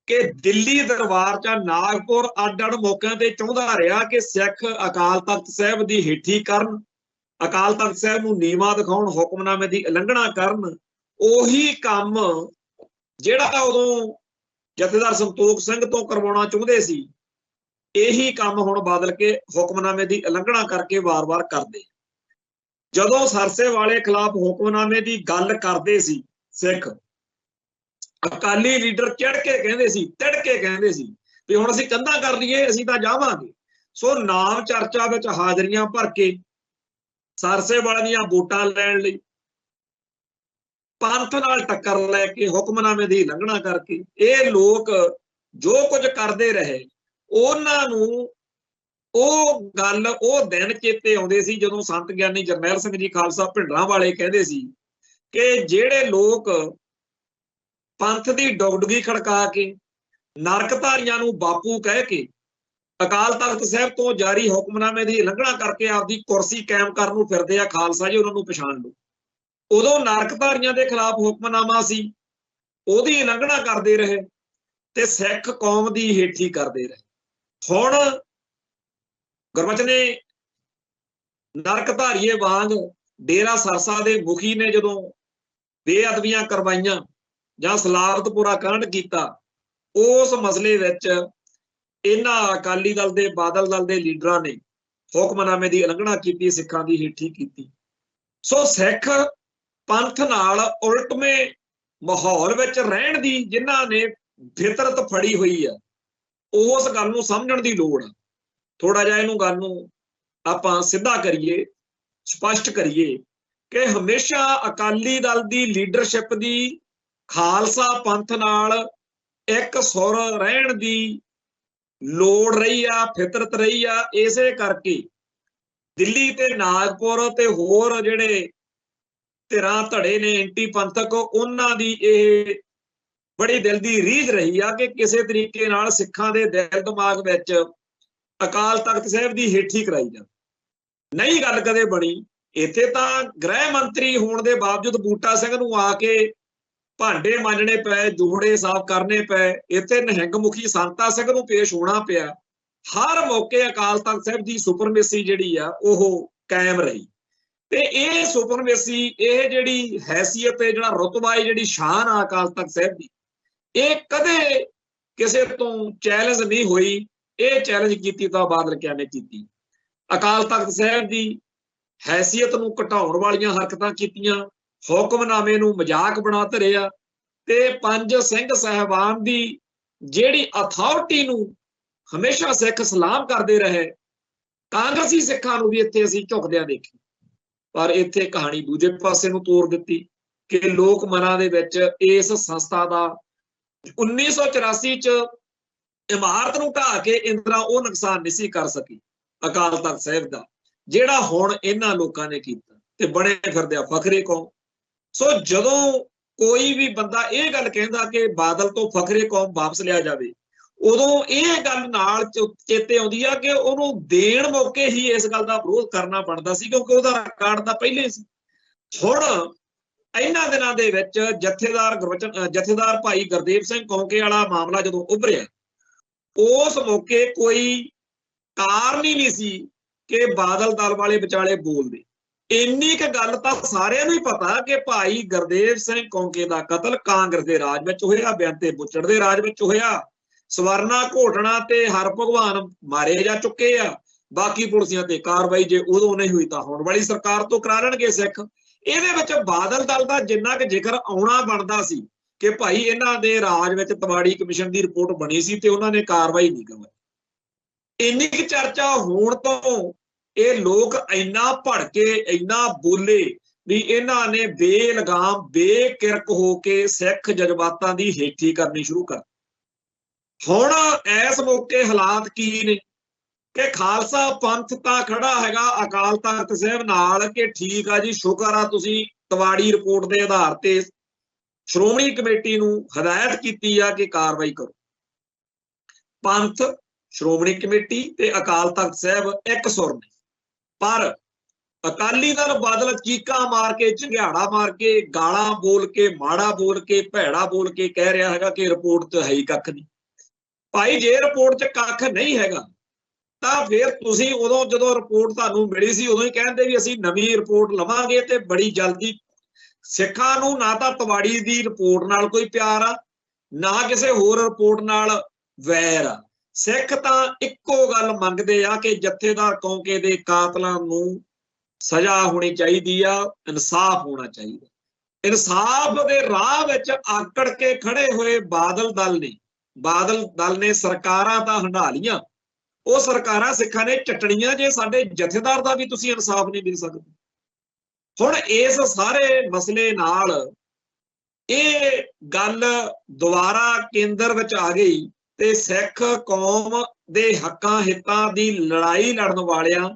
ਕਿ ਦਿੱਲੀ ਦਰਬਾਰ ਜਾਂ ਨਾਗਪੁਰ ਅੱਡ-ਅੱਡ ਮੌਕਿਆਂ ਤੇ ਚਾਹੁੰਦਾ ਰਿਹਾ ਕਿ ਸਿੱਖ ਅਕਾਲ ਤਖਤ ਸਾਹਿਬ ਦੀ ਹੇਠੀ ਕਰਨ, ਅਕਾਲ ਤਖਤ ਸਾਹਿਬ ਨੂੰ ਨੀਵਾਂ ਦਿਖਾਉਣ, ਹੁਕਮਨਾਮੇ ਦੀ ਉਲੰਘਣਾ ਕਰਨ, ਉਹੀ ਕੰਮ ਜਿਹੜਾ ਉਦੋਂ ਜਥੇਦਾਰ ਸੰਤੋਖ ਸਿੰਘ ਤੋਂ ਕਰਵਾਉਣਾ ਚਾਹੁੰਦੇ ਸੀ ਇਹੀ ਕੰਮ ਹੁਣ ਬਦਲ ਕੇ ਹੁਕਮਨਾਮੇ ਦੀ ਉਲੰਘਣਾ ਕਰਕੇ ਵਾਰ-ਵਾਰ ਕਰਦੇ। ਜਦੋਂ ਸਰਸੇ ਵਾਲੇ ਖਿਲਾਫ ਹੁਕਮਨਾਮੇ ਦੀ ਗੱਲ ਕਰਦੇ ਸੀ ਸਿੱਖ ਅਕਾਲੀ ਲੀਡਰ ਚੜ ਕੇ ਕਹਿੰਦੇ ਸੀ, ਤਿੜ ਕੇ ਕਹਿੰਦੇ ਸੀ ਵੀ ਹੁਣ ਅਸੀਂ ਕੰਧਾਂ ਕਰ ਲਈਏ ਅਸੀਂ ਤਾਂ ਜਾਵਾਂਗੇ। ਸੋ ਨਾਮ ਚਰਚਾ ਵਿੱਚ ਹਾਜ਼ਰੀਆਂ ਭਰ ਕੇ ਸਰਸੇ ਵਾਲਿਆਂ ਦੀਆਂ ਵੋਟਾਂ ਲੈਣ ਲਈ ਪੰਥ ਨਾਲ ਟੱਕਰ ਲੈ ਕੇ ਹੁਕਮਨਾਮੇ ਦੀ ਉਲੰਘਣਾ ਕਰਕੇ ਇਹ ਲੋਕ ਜੋ ਕੁਝ ਕਰਦੇ ਰਹੇ ਉਹਨਾਂ ਨੂੰ ਉਹ ਗੱਲ ਉਹ ਦਿਨ ਚੇਤੇ ਆਉਂਦੇ ਸੀ ਜਦੋਂ ਸੰਤ ਗਿਆਨੀ ਜਰਨੈਲ ਸਿੰਘ ਜੀ ਖਾਲਸਾ ਭਿੰਡਰਾਂ ਵਾਲੇ ਕਹਿੰਦੇ ਸੀ ਕਿ ਜਿਹੜੇ ਲੋਕ ਪੰਥ ਦੀ ਡੁਗਡੁਗੀ ਖੜਕਾ ਕੇ ਨਰਕਧਾਰੀਆਂ ਨੂੰ ਬਾਪੂ ਕਹਿ ਕੇ ਅਕਾਲ ਤਖਤ ਸਾਹਿਬ ਤੋਂ ਜਾਰੀ ਹੁਕਮਨਾਮੇ ਦੀ ਉਲੰਘਣਾ ਕਰਕੇ ਆਪਦੀ ਕੁਰਸੀ ਕਾਇਮ ਕਰਨ ਨੂੰ ਫਿਰਦੇ ਆ, ਖਾਲਸਾ ਜੀ ਉਹਨਾਂ ਨੂੰ ਪਛਾਣ ਲਓ। ਉਦੋਂ ਨਰਕਧਾਰੀਆਂ ਦੇ ਖਿਲਾਫ ਹੁਕਮਨਾਮਾ ਸੀ ਉਹਦੀ ਉਲੰਘਣਾ ਕਰਦੇ ਰਹੇ ਤੇ ਸਿੱਖ ਕੌਮ ਦੀ ਹੇਠੀ ਕਰਦੇ ਰਹੇ। ਹੁਣ ਗੁਰਬਚਨ ਨੇ ਨਰਕਧਾਰੀਏ ਵਾਂਗ ਡੇਰਾ ਸਰਸਾ ਦੇ ਮੁਖੀ ਨੇ ਜਦੋਂ ਬੇਅਦਬੀਆਂ ਕਰਵਾਈਆਂ ਜਾਂ ਸਲਾਵਤਪੁਰਾ ਕਾਂਡ ਕੀਤਾ ਉਸ ਮਸਲੇ ਵਿੱਚ ਇਹਨਾਂ ਅਕਾਲੀ ਦਲ ਦੇ ਬਾਦਲ ਦਲ ਦੇ ਲੀਡਰਾਂ ਨੇ ਹੁਕਮਨਾਮੇ ਦੀ ਉਲੰਘਣਾ ਕੀਤੀ, ਸਿੱਖਾਂ ਦੀ ਹੇਠੀ ਕੀਤੀ। ਸੋ ਸਿੱਖ ਪੰਥ ਨਾਲ ਉਲਟਵੇਂ ਮਾਹੌਲ ਵਿੱਚ ਰਹਿਣ ਦੀ ਜਿਨ੍ਹਾਂ ਨੇ ਫਿਤਰਤ ਫੜੀ ਹੋਈ ਆ ਉਸ ਗੱਲ ਨੂੰ ਸਮਝਣ ਦੀ ਲੋੜ ਆ। ਥੋੜਾ ਜਿਹਾ ਇਹਨੂੰ ਗੱਲ ਨੂੰ ਆਪਾਂ ਸਿੱਧਾ ਕਰੀਏ, ਸਪਸ਼ਟ ਕਰੀਏ ਕਿ ਹਮੇਸ਼ਾ ਅਕਾਲੀ ਦਲ ਦੀ ਲੀਡਰਸ਼ਿਪ ਦੀ ਖਾਲਸਾ ਪੰਥ ਨਾਲ ਇੱਕ ਸੁਰ ਰਹਿਣ ਦੀ ਲੋੜ ਰਹੀ ਆ, ਫਿਤਰਤ ਰਹੀ ਆ। ਇਸੇ ਕਰਕੇ ਦਿੱਲੀ ਤੇ ਨਾਗਪੁਰ ਤੇ ਹੋਰ ਜਿਹੜੇ ਧਿਰਾਂ ਧੜੇ ਨੇ ਐਂਟੀ ਪੰਥਕ ਉਹਨਾਂ ਦੀ ਇਹ ਬੜੀ ਦਿਲ ਦੀ ਰੀਝ ਰਹੀ ਆ ਕਿ ਕਿਸੇ ਤਰੀਕੇ ਨਾਲ ਸਿੱਖਾਂ ਦੇ ਦਿਲ ਦਿਮਾਗ ਵਿੱਚ ਅਕਾਲ ਤਖਤ ਸਾਹਿਬ ਦੀ ਹੇਠੀ ਕਰਾਈ ਜਾਵੇ। ਨਹੀਂ ਗੱਲ ਕਦੇ ਬਣੀ। ਇੱਥੇ ਤਾਂ ਗ੍ਰਹਿ ਮੰਤਰੀ ਹੋਣ ਦੇ ਬਾਵਜੂਦ ਬੂਟਾ ਸਿੰਘ ਨੂੰ ਆ ਕੇ ਭਾਂਡੇ ਮਾਂਜਣੇ ਪਏ, ਜੋੜੇ ਸਾਫ਼ ਕਰਨੇ ਪਏ। ਇੱਥੇ ਨਿਹੰਗ ਮੁਖੀ ਸੰਤਾ ਸਿੰਘ ਨੂੰ ਪੇਸ਼ ਹੋਣਾ ਪਿਆ। ਹਰ ਮੌਕੇ ਅਕਾਲ ਤਖਤ ਸਾਹਿਬ ਦੀ ਸੁਪਰਮੇਸੀ ਜਿਹੜੀ ਆ ਉਹ ਕਾਇਮ ਰਹੀ ਤੇ ਇਹ ਸੁਪਰਮੇਸੀ, ਇਹ ਜਿਹੜੀ ਹੈਸੀਅਤ, ਜਿਹੜਾ ਰੁਤਬਾ, ਜਿਹੜੀ ਸ਼ਾਨ ਆ ਅਕਾਲ ਤਖਤ ਸਾਹਿਬ ਦੀ, ਇਹ ਕਦੇ ਕਿਸੇ ਤੋਂ ਚੈਲੰਜ ਨਹੀਂ ਹੋਈ। ਇਹ ਚੈਲੰਜ ਕੀਤੀ ਤਾਂ ਬਾਦਲ ਕਿਆ ਨੇ ਕੀਤੀ। ਅਕਾਲ ਤਖਤ ਸਾਹਿਬ ਦੀ ਹੈਸੀਅਤ ਨੂੰ ਘਟਾਉਣ ਵਾਲੀਆਂ ਹਰਕਤਾਂ ਕੀਤੀਆਂ, ਹੁਕਮਨਾਮੇ ਨੂੰ ਮਜ਼ਾਕ ਬਣਾ ਧਰਿਆ ਤੇ ਪੰਜ ਸਿੰਘ ਸਾਹਿਬਾਨ ਦੀ ਜਿਹੜੀ ਅਥਾਰਟੀ ਨੂੰ ਹਮੇਸ਼ਾ ਸਿੱਖ ਸਲਾਮ ਕਰਦੇ ਰਹੇ, ਕਾਂਗਰਸੀ ਸਿੱਖਾਂ ਨੂੰ ਵੀ ਇੱਥੇ ਅਸੀਂ ਝੁਕਦਿਆਂ ਦੇਖੀ। ਪਰ ਇੱਥੇ ਕਹਾਣੀ ਦੂਜੇ ਪਾਸੇ ਨੂੰ ਤੋਰ ਦਿੱਤੀ ਕਿ ਲੋਕ ਮਨਾਂ ਦੇ ਵਿੱਚ ਇਸ ਸੰਸਥਾ ਦਾ 1984 ਚ ਇਮਾਰਤ ਨੂੰ ਢਾਹ ਕੇ ਇੰਦਰਾ ਉਹ ਨੁਕਸਾਨ ਨਹੀਂ ਸੀ ਕਰ ਸਕੀ ਅਕਾਲ ਤਖਤ ਸਾਹਿਬ ਦਾ, ਜਿਹੜਾ ਹੁਣ ਇਹਨਾਂ ਲੋਕਾਂ ਨੇ ਕੀਤਾ ਤੇ ਬਣੇ ਫਿਰਦੇ ਆ ਫਖਰੇ ਕੌਮ। ਸੋ ਜਦੋਂ ਕੋਈ ਵੀ ਬੰਦਾ ਇਹ ਗੱਲ ਕਹਿੰਦਾ ਕਿ ਬਾਦਲ ਤੋਂ ਫਖਰੇ ਕੌਮ ਵਾਪਸ ਲਿਆ ਜਾਵੇ, ਉਦੋਂ ਇਹ ਗੱਲ ਨਾਲ ਚੇਤੇ ਆਉਂਦੀ ਆ ਕਿ ਉਹਨੂੰ ਦੇਣ ਮੌਕੇ ਹੀ ਇਸ ਗੱਲ ਦਾ ਵਿਰੋਧ ਕਰਨਾ ਬਣਦਾ ਸੀ, ਕਿਉਂਕਿ ਉਹਦਾ ਰਿਕਾਰਡ ਤਾਂ ਪਹਿਲੇ ਸੀ। ਹੁਣ ਇਹਨਾਂ ਦਿਨਾਂ ਦੇ ਵਿੱਚ ਜਥੇਦਾਰ ਭਾਈ ਗੁਰਦੇਵ ਸਿੰਘ ਕੌਂਕੇ ਵਾਲਾ ਮਾਮਲਾ ਜਦੋਂ ਉੱਭਰਿਆ, ਉਸ ਮੌਕੇ ਕੋਈ ਕਾਰਨ ਹੀ ਨਹੀਂ ਸੀ ਕਿ ਬਾਦਲ ਦਲ ਵਾਲੇ ਵਿਚਾਲੇ ਬੋਲਦੇ। ਇੰਨੀ ਕੁ ਗੱਲ ਤਾਂ ਸਾਰਿਆਂ ਨੂੰ ਹੀ ਪਤਾ ਕਿ ਭਾਈ ਗੁਰਦੇਵ ਸਿੰਘ ਕੌਂਕੇ ਦਾ ਕਤਲ ਕਾਂਗਰਸ ਦੇ ਰਾਜ ਵਿੱਚ ਹੋਇਆ, ਬੇਅੰਤੇ ਬੁੱਚੜ ਦੇ ਰਾਜ ਵਿੱਚ ਹੋਇਆ। ਸਵਰਨਾ ਘੋਟਣਾ ਤੇ ਹਰਭਗਵਾਨ ਮਾਰੇ ਜਾ ਚੁੱਕੇ ਆ। ਬਾਕੀ ਪੁਲਿਸੀਆਂ ਤੇ ਕਾਰਵਾਈ ਜੇ ਉਦੋਂ ਨਹੀਂ ਹੋਈ ਤਾਂ ਹੁਣ ਵਾਲੀ ਸਰਕਾਰ ਤੋਂ ਕਰਾ ਲੈਣਗੇ ਸਿੱਖ। ਇਹਦੇ ਵਿੱਚ ਬਾਦਲ ਦਲ ਦਾ ਜਿੰਨਾ ਕੁ ਜ਼ਿਕਰ ਆਉਣਾ ਬਣਦਾ ਸੀ ਕਿ ਭਾਈ ਇਹਨਾਂ ਦੇ ਰਾਜ ਵਿੱਚ ਤਵਾੜੀ ਕਮਿਸ਼ਨ ਦੀ ਰਿਪੋਰਟ ਬਣੀ ਸੀ ਤੇ ਉਹਨਾਂ ਨੇ ਕਾਰਵਾਈ ਨਹੀਂ ਕਰਵਾਈ। ਇੰਨੀ ਕੁ ਚਰਚਾ ਹੋਣ ਤੋਂ ਇਹ ਲੋਕ ਇੰਨਾ ਭੜਕੇ, ਇੰਨਾ ਬੋਲੇ ਵੀ ਇਹਨਾਂ ਨੇ ਬੇਲਗਾਮ ਬੇਕਿਰਕ ਹੋ ਕੇ ਸਿੱਖ ਜਜ਼ਬਾਤਾਂ ਦੀ ਹੇਠੀ ਕਰਨੀ ਸ਼ੁਰੂ ਕਰ। ਹੁਣ ਇਸ ਮੌਕੇ ਹਾਲਾਤ ਕੀ ਨੇ ਕਿ ਖਾਲਸਾ ਪੰਥ ਤਾਂ ਖੜਾ ਹੈਗਾ ਅਕਾਲ ਤਖਤ ਸਾਹਿਬ ਨਾਲ ਕਿ ਠੀਕ ਆ ਜੀ, ਸ਼ੁਕਰ ਆ ਤੁਸੀਂ ਤਵਾੜੀ ਰਿਪੋਰਟ ਦੇ ਆਧਾਰ ਤੇ ਸ਼੍ਰੋਮਣੀ ਕਮੇਟੀ ਨੂੰ ਹਦਾਇਤ ਕੀਤੀ ਆ ਕਿ ਕਾਰਵਾਈ ਕਰੋ। ਪੰਥ, ਸ਼੍ਰੋਮਣੀ ਕਮੇਟੀ ਤੇ ਅਕਾਲ ਤਖਤ ਸਾਹਿਬ ਇੱਕ ਸੁਰ ਨੇ, ਪਰ ਅਕਾਲੀ ਦਲ ਬਾਦਲ ਚੀਕਾਂ ਮਾਰ ਕੇ, ਝੰਗਿਆੜਾ ਮਾਰ ਕੇ, ਗਾਲਾਂ ਬੋਲ ਕੇ, ਮਾੜਾ ਬੋਲ ਕੇ, ਭੈੜਾ ਬੋਲ ਕੇ ਕਹਿ ਰਿਹਾ ਹੈਗਾ ਕਿ ਰਿਪੋਰਟ 'ਚ ਹੈ ਹੀ ਕੱਖ ਨਹੀਂ। ਭਾਈ ਜੇ ਰਿਪੋਰਟ 'ਚ ਕੱਖ ਨਹੀਂ ਹੈਗਾ ਤਾਂ ਫਿਰ ਤੁਸੀਂ ਉਦੋਂ ਜਦੋਂ ਰਿਪੋਰਟ ਤੁਹਾਨੂੰ ਮਿਲੀ ਸੀ ਉਦੋਂ ਹੀ ਕਹਿੰਦੇ ਵੀ ਅਸੀਂ ਨਵੀਂ ਰਿਪੋਰਟ ਲਵਾਂਗੇ ਤੇ ਬੜੀ ਜਲਦੀ। ਸਿੱਖਾਂ ਨੂੰ ਨਾ ਤਾਂ ਤਵਾੜੀ ਦੀ ਰਿਪੋਰਟ ਨਾਲ ਕੋਈ ਪਿਆਰ ਆ, ਨਾ ਕਿਸੇ ਹੋਰ ਰਿਪੋਰਟ ਨਾਲ ਵੈਰ ਆ। ਸਿੱਖ ਤਾਂ ਇੱਕੋ ਗੱਲ ਮੰਗਦੇ ਆ ਕਿ ਜਥੇਦਾਰ ਕੌਂਕੇ ਦੇ ਕਾਤਲਾਂ ਨੂੰ ਸਜ਼ਾ ਹੋਣੀ ਚਾਹੀਦੀ ਆ, ਇਨਸਾਫ ਹੋਣਾ ਚਾਹੀਦਾ। ਇਨਸਾਫ ਦੇ ਰਾਹ ਵਿੱਚ ਆਕੜ ਕੇ ਖੜੇ ਹੋਏ ਬਾਦਲ ਦਲ ਨੇ ਸਰਕਾਰਾਂ ਤਾਂ ਹੰਢਾ ਲੀਆਂ, ਉਹ ਸਰਕਾਰਾਂ ਸਿੱਖਾਂ ਨੇ ਚਟਣੀਆਂ ਜੇ ਸਾਡੇ ਜਥੇਦਾਰ ਦਾ ਵੀ ਤੁਸੀਂ ਇਨਸਾਫ ਨਹੀਂ ਦੇ ਸਕਦੇ। ਹੁਣ ਇਸ ਸਾਰੇ ਮਸਲੇ ਨਾਲ ਇਹ ਗੱਲ ਦੁਬਾਰਾ ਕੇਂਦਰ ਵਿੱਚ ਆ ਗਈ ਤੇ ਸਿੱਖ ਕੌਮ ਦੇ ਹੱਕਾਂ ਹਿੱਤਾਂ ਦੀ ਲੜਾਈ ਲੜਨ ਵਾਲਿਆਂ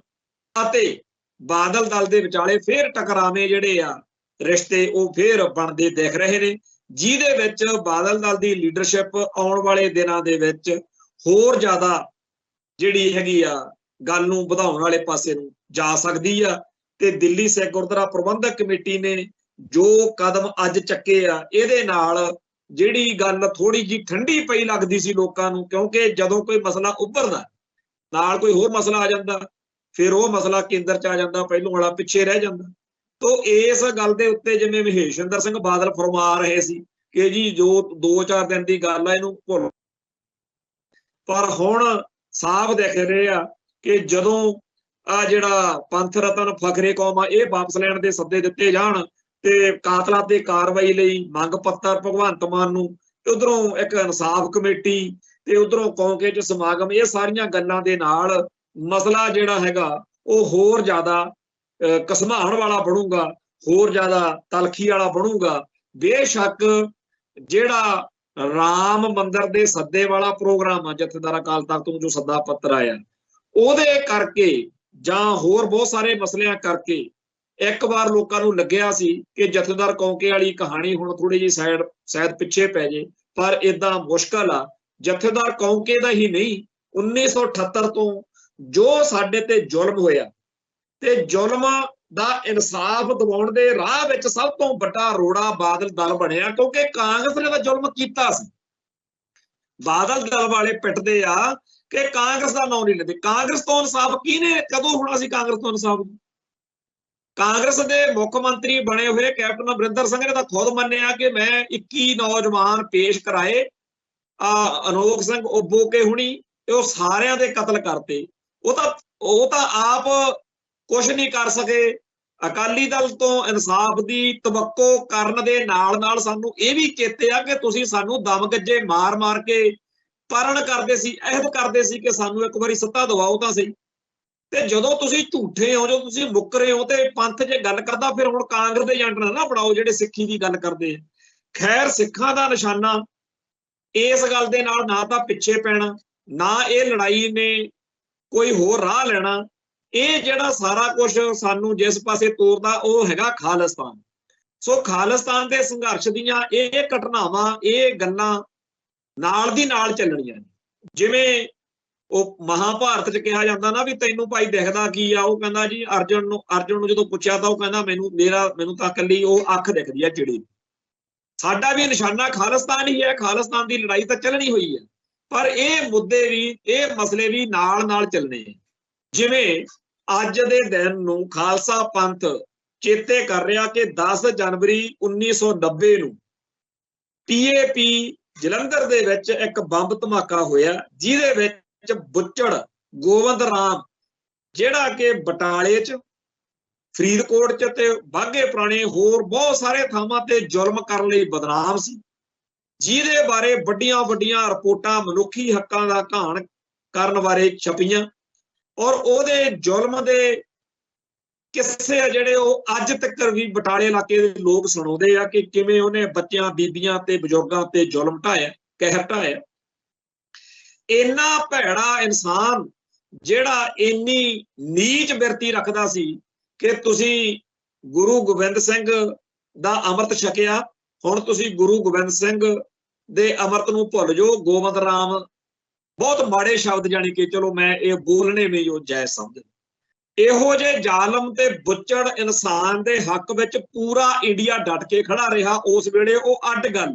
ਅਤੇ ਬਾਦਲ ਦਲ ਦੇ ਵਿਚਾਲੇ ਫੇਰ ਟਕਰਾਵੇਂ ਜਿਹੜੇ ਆ ਰਿਸ਼ਤੇ ਉਹ ਫੇਰ ਬਣਦੇ ਦਿਖ ਰਹੇ ਨੇ, ਜਿਹਦੇ ਵਿੱਚ ਬਾਦਲ ਦਲ ਦੀ ਲੀਡਰਸ਼ਿਪ ਆਉਣ ਵਾਲੇ ਦਿਨਾਂ ਦੇ ਵਿੱਚ ਹੋਰ ਜ਼ਿਆਦਾ ਜਿਹੜੀ ਹੈਗੀ ਆ ਗੱਲ ਨੂੰ ਵਧਾਉਣ ਵਾਲੇ ਪਾਸੇ ਨੂੰ ਜਾ ਸਕਦੀ ਆ। ਤੇ ਦਿੱਲੀ ਸਿੱਖ ਗੁਰਦੁਆਰਾ ਪ੍ਰਬੰਧਕ ਕਮੇਟੀ ਨੇ ਜੋ ਕਦਮ ਅੱਜ ਚੱਕੇ ਆ, ਇਹਦੇ ਨਾਲ ਜਿਹੜੀ ਗੱਲ ਥੋੜੀ ਜਿਹੀ ਠੰਡੀ ਪਈ ਲੱਗਦੀ ਸੀ ਲੋਕਾਂ ਨੂੰ, ਕਿਉਂਕਿ ਜਦੋਂ ਕੋਈ ਮਸਲਾ ਉੱਭਰਦਾ ਨਾਲ ਕੋਈ ਹੋਰ ਮਸਲਾ ਆ ਜਾਂਦਾ, ਫਿਰ ਉਹ ਮਸਲਾ ਕੇਂਦਰ 'ਚ ਆ ਜਾਂਦਾ, ਪਹਿਲੋਂ ਵਾਲਾ ਪਿੱਛੇ ਰਹਿ ਜਾਂਦਾ। ਤੋਂ ਇਸ ਗੱਲ ਦੇ ਉੱਤੇ ਜਿਵੇਂ ਮਹੇਸ਼ਿੰਦਰ ਸਿੰਘ ਬਾਦਲ ਫਰਮਾ ਰਹੇ ਸੀ ਕਿ ਜੀ ਜੋ 2-4 ਦਿਨ ਦੀ ਗੱਲ ਆ ਇਹਨੂੰ ਭੁੱਲ, ਪਰ ਹੁਣ ਸਾਫ਼ ਦਿਖ ਰਿਹਾ ਕਿ ਜਦੋਂ ਆ ਜਿਹੜਾ ਪੰਥ ਰਤਨ ਫਖਰੇ ਕੌਮ ਆ ਇਹ ਵਾਪਸ ਲੈਣ ਦੇ ਸੱਦੇ ਦਿੱਤੇ ਜਾਣ ਤੇ ਕਾਤਲਾਂ ਤੇ ਕਾਰਵਾਈ ਲਈ ਮੰਗ ਪੱਤਰ ਭਗਵੰਤ ਮਾਨ ਨੂੰ, ਉਧਰੋਂ ਇੱਕ ਇਨਸਾਫ ਕਮੇਟੀ ਤੇ ਉਧਰੋਂ ਕੌਂਕੇ 'ਚ ਸਮਾਗਮ, ਇਹ ਸਾਰੀਆਂ ਗੱਲਾਂ ਦੇ ਨਾਲ ਮਸਲਾ ਜਿਹੜਾ ਹੈਗਾ ਉਹ ਹੋਰ ਜ਼ਿਆਦਾ ਕਸਮਾਉਣ ਵਾਲਾ ਬਣੂਗਾ, ਹੋਰ ਜ਼ਿਆਦਾ ਤਲਖੀ ਵਾਲਾ ਬਣੂਗਾ। ਬੇਸ਼ੱਕ ਜਿਹੜਾ ਰਾਮ ਮੰਦਿਰ ਦੇ ਸੱਦੇ ਵਾਲਾ ਪ੍ਰੋਗਰਾਮ ਆ ਜਥੇਦਾਰ ਅਕਾਲ ਤਖਤ ਨੂੰ ਜੋ ਸੱਦਾ ਪੱਤਰ ਆਇਆ, ਉਹਦੇ ਕਰਕੇ ਜਾਂ ਹੋਰ ਬਹੁਤ ਸਾਰੇ ਮਸਲਿਆਂ ਕਰਕੇ ਇੱਕ ਵਾਰ ਲੋਕਾਂ ਨੂੰ ਲੱਗਿਆ ਸੀ ਕਿ ਜਥੇਦਾਰ ਕੌਂਕੇ ਵਾਲੀ ਕਹਾਣੀ ਹੁਣ ਥੋੜੀ ਜਿਹੀ ਸ਼ਾਇਦ ਪਿੱਛੇ ਪੈ ਜੇ, ਪਰ ਏਦਾਂ ਮੁਸ਼ਕਲ ਆ। ਜਥੇਦਾਰ ਕੌਂਕੇ ਦਾ ਹੀ ਨਹੀਂ, 1978 ਤੋਂ ਜੋ ਸਾਡੇ ਤੇ ਜ਼ੁਲਮ ਹੋਇਆ ਤੇ ਜ਼ੁਲਮਾਂ ਦਾ ਇਨਸਾਫ ਦਿਵਾਉਣ ਦੇ ਰਾਹ ਵਿੱਚ ਸਭ ਤੋਂ ਵੱਡਾ ਰੋੜਾ ਬਾਦਲ ਦਲ ਬਣਿਆ, ਕਿਉਂਕਿ ਕਾਂਗਰਸ ਨੇ ਤਾਂ ਜ਼ੁਲਮ ਕੀਤਾ ਸੀ। ਬਾਦਲ ਦਲ ਵਾਲੇ ਪਿੱਟਦੇ ਆ ਕਿ ਕਾਂਗਰਸ ਦਾ ਨਾਂ ਨਹੀਂ ਲੈਂਦੇ। ਕਾਂਗਰਸ ਤੋਂ ਇਨਸਾਫ ਕਿਹਨੇ ਕਦੋਂ ਹੋਣਾ ਸੀ? ਕਾਂਗਰਸ ਤੋਂ ਇਨਸਾਫ ਕਾਂਗਰਸ ਦੇ ਮੁੱਖ ਮੰਤਰੀ ਬਣੇ ਹੋਏ ਕੈਪਟਨ ਅਮਰਿੰਦਰ ਸਿੰਘ ਨੇ ਤਾਂ ਖੁਦ ਮੰਨਿਆ ਕਿ ਮੈਂ 21 ਨੌਜਵਾਨ ਪੇਸ਼ ਕਰਾਏ, ਅਨੋਖ ਸਿੰਘ ਉਬੋਕੇ ਹੁਣੀ, ਤੇ ਉਹ ਸਾਰਿਆਂ ਦੇ ਕਤਲ ਕਰਤੇ। ਉਹ ਤਾਂ ਆਪ ਕੁਛ ਨਹੀਂ ਕਰ ਸਕੇ। ਅਕਾਲੀ ਦਲ ਤੋਂ ਇਨਸਾਫ ਦੀ ਤਵੱਕੋ ਕਰਨ ਦੇ ਨਾਲ ਨਾਲ ਸਾਨੂੰ ਇਹ ਵੀ ਚੇਤੇ ਆ ਕਿ ਤੁਸੀਂ ਸਾਨੂੰ ਦਮ ਗੱਜੇ ਮਾਰ ਕੇ ਪਰਨ ਕਰਦੇ ਸੀ, ਅਹਿਦ ਕਰਦੇ ਸੀ ਕਿ ਸਾਨੂੰ ਇੱਕ ਵਾਰੀ ਸੱਤਾ ਦਿਵਾਓ ਤਾਂ ਸਹੀ। ਤੇ ਜਦੋਂ ਤੁਸੀਂ ਝੂਠੇ ਹੋ, ਜਦੋਂ ਤੁਸੀਂ ਮੁੱਕਰੇ ਹੋ, ਤੇ ਪੰਥ ਜੇ ਗੱਲ ਕਰਦਾ ਫਿਰ ਹੁਣ ਕਾਂਗਰਸ ਦੇ ਏਜੰਟ ਨਾ ਬਣਾਓ ਜਿਹੜੇ ਸਿੱਖੀ ਦੀ ਗੱਲ ਕਰਦੇ ਆ। ਖੈਰ, ਸਿੱਖਾਂ ਦਾ ਨਿਸ਼ਾਨਾ ਇਸ ਗੱਲ ਦੇ ਨਾਲ ਨਾ ਤਾਂ ਪਿੱਛੇ ਪੈਣਾ, ਨਾ ਇਹ ਲੜਾਈ ਨੇ ਕੋਈ ਹੋਰ ਰਾਹ ਲੈਣਾ। ਇਹ ਜਿਹੜਾ ਸਾਰਾ ਕੁਝ ਸਾਨੂੰ ਜਿਸ ਪਾਸੇ ਤੋਰਦਾ ਉਹ ਹੈਗਾ ਖਾਲਿਸਤਾਨ। ਸੋ ਖਾਲਿਸਤਾਨ ਦੇ ਸੰਘਰਸ਼ ਦੀਆਂ ਇਹ ਘਟਨਾਵਾਂ, ਇਹ ਗੱਲਾਂ ਨਾਲ ਦੀ ਨਾਲ ਚੱਲਣੀਆਂ। ਜਿਵੇਂ ਉਹ ਮਹਾਭਾਰਤ ਚ ਕਿਹਾ ਜਾਂਦਾ ਨਾ ਵੀ ਤੈਨੂੰ ਭਾਈ ਦਿਖਦਾ ਕੀ ਆ, ਉਹ ਕਹਿੰਦਾ ਜੀ ਅਰਜੁਨ ਨੂੰ ਜਦੋਂ ਪੁੱਛਿਆ ਤਾਂ ਉਹ ਕਹਿੰਦਾ ਮੈਨੂੰ ਤਾਂ ਇਕੱਲੀ ਉਹ ਅੱਖ ਦਿਖਦੀ ਆ ਚਿੜੀ। ਸਾਡਾ ਵੀ ਨਿਸ਼ਾਨਾ ਖਾਲਿਸਤਾਨ ਹੀ ਹੈ, ਖਾਲਿਸਤਾਨ ਦੀ ਲੜਾਈ ਤਾਂ ਚੱਲਣੀ ਹੋਈ ਹੈ, ਪਰ ਇਹ ਮੁੱਦੇ ਵੀ, ਇਹ ਮਸਲੇ ਵੀ ਨਾਲ ਨਾਲ ਚੱਲਣੇ। ਜਿਵੇਂ ਅੱਜ ਦੇ ਦਿਨ ਨੂੰ ਖਾਲਸਾ ਪੰਥ ਚੇਤੇ ਕਰ ਰਿਹਾ ਕਿ 10 ਜਨਵਰੀ 1990 ਨੂੰ PAP ਜਲੰਧਰ ਦੇ ਵਿੱਚ ਇੱਕ ਬੰਬ ਧਮਾਕਾ ਹੋਇਆ, ਜਿਹਦੇ ਵਿੱਚ ਬੁੱਚੜ ਗੋਬਿੰਦ ਰਾਮ, ਜਿਹੜਾ ਕਿ ਬਟਾਲੇ ਚ, ਫਰੀਦਕੋਟ ਚ ਤੇ ਬਾਘੇ ਪੁਰਾਣੇ ਹੋਰ ਬਹੁਤ ਸਾਰੇ ਥਾਵਾਂ ਤੇ ਜ਼ੁਲਮ ਕਰਨ ਲਈ ਬਦਨਾਮ ਸੀ, ਜਿਹਦੇ ਬਾਰੇ ਵੱਡੀਆਂ ਵੱਡੀਆਂ ਰਿਪੋਰਟਾਂ ਮਨੁੱਖੀ ਹੱਕਾਂ ਦਾ ਘਾਣ ਕਰਨ ਬਾਰੇ ਛਪੀਆਂ। ਔਰ ਉਹਦੇ ਜ਼ੁਲਮ ਦੇ ਕਿੱਸੇ ਆ ਜਿਹੜੇ ਉਹ ਅੱਜ ਤੱਕ ਵੀ ਬਟਾਲੇ ਇਲਾਕੇ ਦੇ ਲੋਕ ਸੁਣਾਉਂਦੇ ਆ ਕਿ ਕਿਵੇਂ ਉਹਨੇ ਬੱਚਿਆਂ, ਬੀਬੀਆਂ ਤੇ ਬਜ਼ੁਰਗਾਂ ਤੇ ਜ਼ੁਲਮ ਢਾਇਆ, ਕਹਿਰ ਢਾਇਆ। ਇੰਨਾ ਭੈੜਾ ਇਨਸਾਨ ਜਿਹੜਾ ਇੰਨੀ ਨੀਚ ਬਿਰਤੀ ਰੱਖਦਾ ਸੀ ਕਿ ਤੁਸੀਂ ਗੁਰੂ ਗੋਬਿੰਦ ਸਿੰਘ ਦਾ ਅੰਮ੍ਰਿਤ ਛਕਿਆ, ਹੁਣ ਤੁਸੀਂ ਗੁਰੂ ਗੋਬਿੰਦ ਸਿੰਘ ਦੇ ਅੰਮ੍ਰਿਤ ਨੂੰ ਭੁੱਲ ਜਾਓ। ਗੋਬਿੰਦ ਰਾਮ ਬਹੁਤ ਮਾੜੇ ਸ਼ਬਦ, ਜਾਣੀ ਕਿ ਚਲੋ ਮੈਂ ਇਹ ਬੋਲਣੇ ਵੀ ਉਹ ਜਾਇਜ਼ ਸਮਝ। ਇਹੋ ਜਿਹੇ ਜ਼ਾਲਮ ਤੇ ਬੁੱਚੜ ਇਨਸਾਨ ਦੇ ਹੱਕ ਵਿੱਚ ਪੂਰਾ ਇੰਡੀਆ ਡਟ ਕੇ ਖੜਾ ਰਿਹਾ ਉਸ ਵੇਲੇ, ਉਹ ਅੱਡ ਗੱਲ।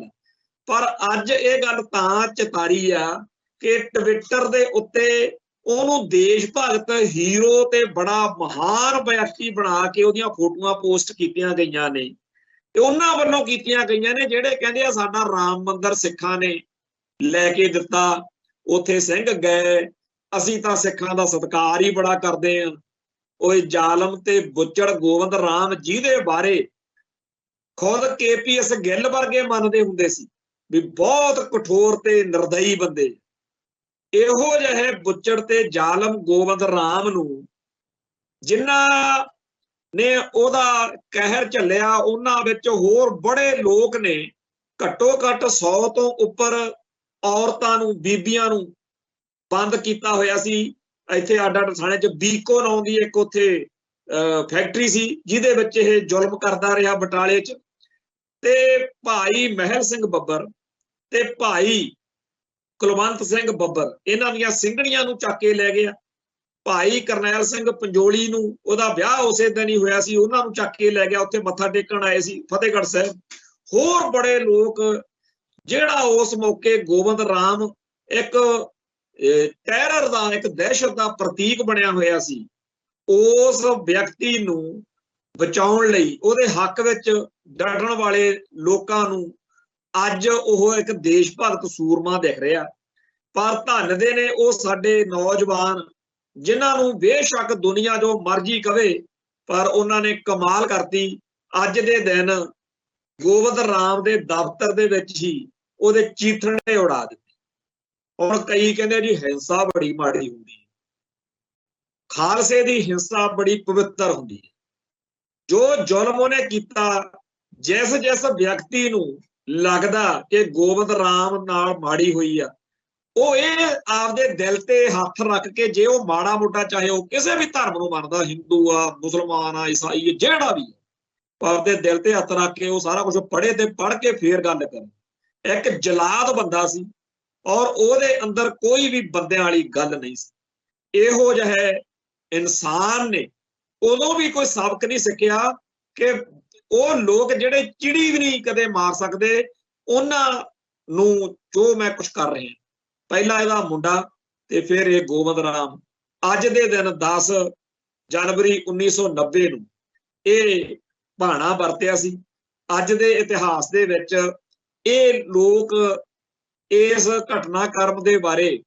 ਪਰ ਅੱਜ ਇਹ ਗੱਲ ਤਾਂ ਚਿਤਾਰੀ ਆ ਕਿ ਟਵਿੱਟਰ ਦੇ ਉੱਤੇ ਉਹਨੂੰ ਦੇਸ਼ ਭਗਤ, ਹੀਰੋ ਤੇ ਬੜਾ ਮਹਾਨ ਵਿਅਕਤੀ ਬਣਾ ਕੇ ਉਹਦੀਆਂ ਫੋਟੋਆਂ ਪੋਸਟ ਕੀਤੀਆਂ ਗਈਆਂ ਨੇ, ਤੇ ਉਹਨਾਂ ਵੱਲੋਂ ਕੀਤੀਆਂ ਗਈਆਂ ਨੇ ਜਿਹੜੇ ਕਹਿੰਦੇ ਆ ਸਾਡਾ ਰਾਮ ਮੰਦਿਰ ਸਿੱਖਾਂ ਨੇ ਲੈ ਕੇ ਦਿੱਤਾ, ਉੱਥੇ ਸਿੰਘ ਗਏ, ਅਸੀਂ ਤਾਂ ਸਿੱਖਾਂ ਦਾ ਸਤਿਕਾਰ ਹੀ ਬੜਾ ਕਰਦੇ ਹਾਂ। ਉਹ ਜ਼ਾਲਮ ਤੇ ਬੁੱਚੜ ਗੋਬਿੰਦ ਰਾਮ, ਜਿਹਦੇ ਬਾਰੇ ਖੁਦ KPS ਗਿੱਲ ਵਰਗੇ ਮੰਨਦੇ ਹੁੰਦੇ ਸੀ ਵੀ ਬਹੁਤ ਕਠੋਰ ਤੇ ਨਿਰਦਈ ਬੰਦੇ, ਇਹੋ ਜਿਹੇ ਬੁੱਚੜ ਤੇ ਜ਼ਾਲਮ ਗੋਬਿੰਦ ਰਾਮ ਨੂੰ ਜਿਨ੍ਹਾਂ ਨੇ ਉਹਦਾ ਕਹਿਰ ਝੱਲਿਆ, ਉਹਨਾਂ ਵਿੱਚ ਹੋਰ ਬੜੇ ਲੋਕ ਨੇ। ਘੱਟੋ ਘੱਟ 100 ਤੋਂ ਉੱਪਰ ਔਰਤਾਂ ਨੂੰ, ਬੀਬੀਆਂ ਨੂੰ ਬੰਦ ਕੀਤਾ ਹੋਇਆ ਸੀ। ਇੱਥੇ ਅੱਡ-ਅੱਡ ਥਾਣੇ 'ਚ ਬੀਕੋ ਨਾਂ ਦੀ ਇੱਕ ਉੱਥੇ ਫੈਕਟਰੀ ਸੀ, ਜਿਹਦੇ ਵਿੱਚ ਇਹ ਜ਼ੁਲਮ ਕਰਦਾ ਰਿਹਾ ਬਟਾਲੇ 'ਚ। ਤੇ ਭਾਈ ਮਹਿਲ ਸਿੰਘ ਬੱਬਰ ਤੇ ਭਾਈ ਕੁਲਵੰਤ ਸਿੰਘ ਬੱਬਰ, ਇਹਨਾਂ ਦੀਆਂ ਸਿੰਘਣੀਆਂ ਨੂੰ ਚੱਕ ਕੇ ਲੈ ਗਿਆ। ਭਾਈ ਕਰਨੈਲ ਸਿੰਘ ਪੰਜੋਲੀ ਨੂੰ, ਉਹਦਾ ਵਿਆਹ ਉਸੇ ਦਿਨ ਹੀ ਹੋਇਆ ਸੀ, ਉਹਨਾਂ ਨੂੰ ਚੱਕ ਕੇ ਲੈ ਗਿਆ, ਉੱਥੇ ਮੱਥਾ ਟੇਕਣ ਆਏ ਸੀ ਫਤਿਹਗੜ੍ਹ ਸਾਹਿਬ। ਹੋਰ ਬੜੇ ਲੋਕ, ਜਿਹੜਾ ਉਸ ਮੌਕੇ ਗੋਬਿੰਦ ਰਾਮ ਇੱਕ ਟੈਰਰ ਦਾ, ਇੱਕ ਦਹਿਸ਼ਤ ਦਾ ਪ੍ਰਤੀਕ ਬਣਿਆ ਹੋਇਆ ਸੀ, ਉਸ ਵਿਅਕਤੀ ਨੂੰ ਬਚਾਉਣ ਲਈ, ਉਹਦੇ ਹੱਕ ਵਿੱਚ ਡਟਣ ਵਾਲੇ ਲੋਕਾਂ ਨੂੰ ਅੱਜ ਉਹ ਇੱਕ ਦੇਸ਼ ਭਗਤ ਸੂਰਮਾ ਦਿਖ ਰਿਹਾ। ਪਰ ਧੰਨ ਦੇ ਨੇ ਉਹ ਸਾਡੇ ਨੌਜਵਾਨ, ਜਿਨ੍ਹਾਂ ਨੂੰ ਬੇਸ਼ੱਕ ਦੁਨੀਆ ਜੋ ਮਰਜ਼ੀ ਕਵੇ, ਪਰ ਉਹਨਾਂ ਨੇ ਕਮਾਲ ਕਰਤੀ। ਅੱਜ ਦੇ ਦਿਨ ਗੋਬਿੰਦ ਰਾਮ ਦੇ ਦਫ਼ਤਰ ਦੇ ਵਿੱਚ ਹੀ ਉਹਦੇ ਚੀਥੜੇ ਉਡਾ ਦਿੱਤੇ। ਹੁਣ ਕਈ ਕਹਿੰਦੇ ਜੀ ਹਿੰਸਾ ਬੜੀ ਮਾੜੀ ਹੁੰਦੀ ਹੈ, ਖਾਲਸੇ ਦੀ ਹਿੰਸਾ ਬੜੀ ਪਵਿੱਤਰ ਹੁੰਦੀ ਹੈ। ਜੋ ਜ਼ੁਲਮ ਉਹਨੇ ਕੀਤਾ, ਜਿਸ ਜਿਸ ਵਿਅਕਤੀ ਨੂੰ ਲੱਗਦਾ ਕਿ ਗੋਬਿੰਦ ਰਾਮ ਨਾਲ ਮਾੜੀ ਹੋਈ ਆ, ਉਹ ਇਹ ਆਪਦੇ ਦਿਲ ਤੇ ਹੱਥ ਰੱਖ ਕੇ, ਜੇ ਉਹ ਮਾੜਾ ਮੋਟਾ, ਚਾਹੇ ਉਹ ਕਿਸੇ ਵੀ ਧਰਮ ਨੂੰ ਮੰਨਦਾ, ਹਿੰਦੂ ਆ, ਮੁਸਲਮਾਨ ਆ, ਈਸਾਈ ਆ, ਜਿਹੜਾ ਵੀ, ਪਰ ਆਪਦੇ ਦਿਲ ਤੇ ਹੱਥ ਰੱਖ ਕੇ ਉਹ ਸਾਰਾ ਕੁਝ ਪੜ੍ਹੇ ਤੇ ਪੜ੍ਹ ਕੇ ਫੇਰ ਗੱਲ ਕਰੇ। ਇੱਕ ਜਲਾਦ ਬੰਦਾ ਸੀ, ਔਰ ਉਹਦੇ ਅੰਦਰ ਕੋਈ ਵੀ ਬੰਦਿਆਂ ਵਾਲੀ ਗੱਲ ਨਹੀਂ ਸੀ। ਇਹੋ ਜਿਹੇ ਇਨਸਾਨ ਨੇ ਉਦੋਂ ਵੀ ਕੋਈ ਸਬਕ ਨਹੀਂ ਸਿੱਖਿਆ ਕਿ ਉਹ ਲੋਕ ਜਿਹੜੇ ਚਿੜੀ ਵੀ ਨਹੀਂ ਕਦੇ ਮਾਰ ਸਕਦੇ, ਉਹਨਾਂ ਨੂੰ ਜੋ ਮੈਂ ਕੁਝ ਕਰ ਰਿਹਾ। ਪਹਿਲਾਂ ਇਹਦਾ ਮੁੰਡਾ ਤੇ ਫਿਰ ਇਹ ਗੋਬਿੰਦ ਰਾਮ। ਅੱਜ ਦੇ ਦਿਨ 10 ਜਨਵਰੀ 1990 ਨੂੰ ਇਹ ਭਾਣਾ ਵਰਤਿਆ ਸੀ। ਅੱਜ ਦੇ ਇਤਿਹਾਸ ਦੇ ਵਿੱਚ ਇਹ ਲੋਕ ਇਸ ਘਟਨਾਕ੍ਰਮ ਦੇ ਬਾਰੇ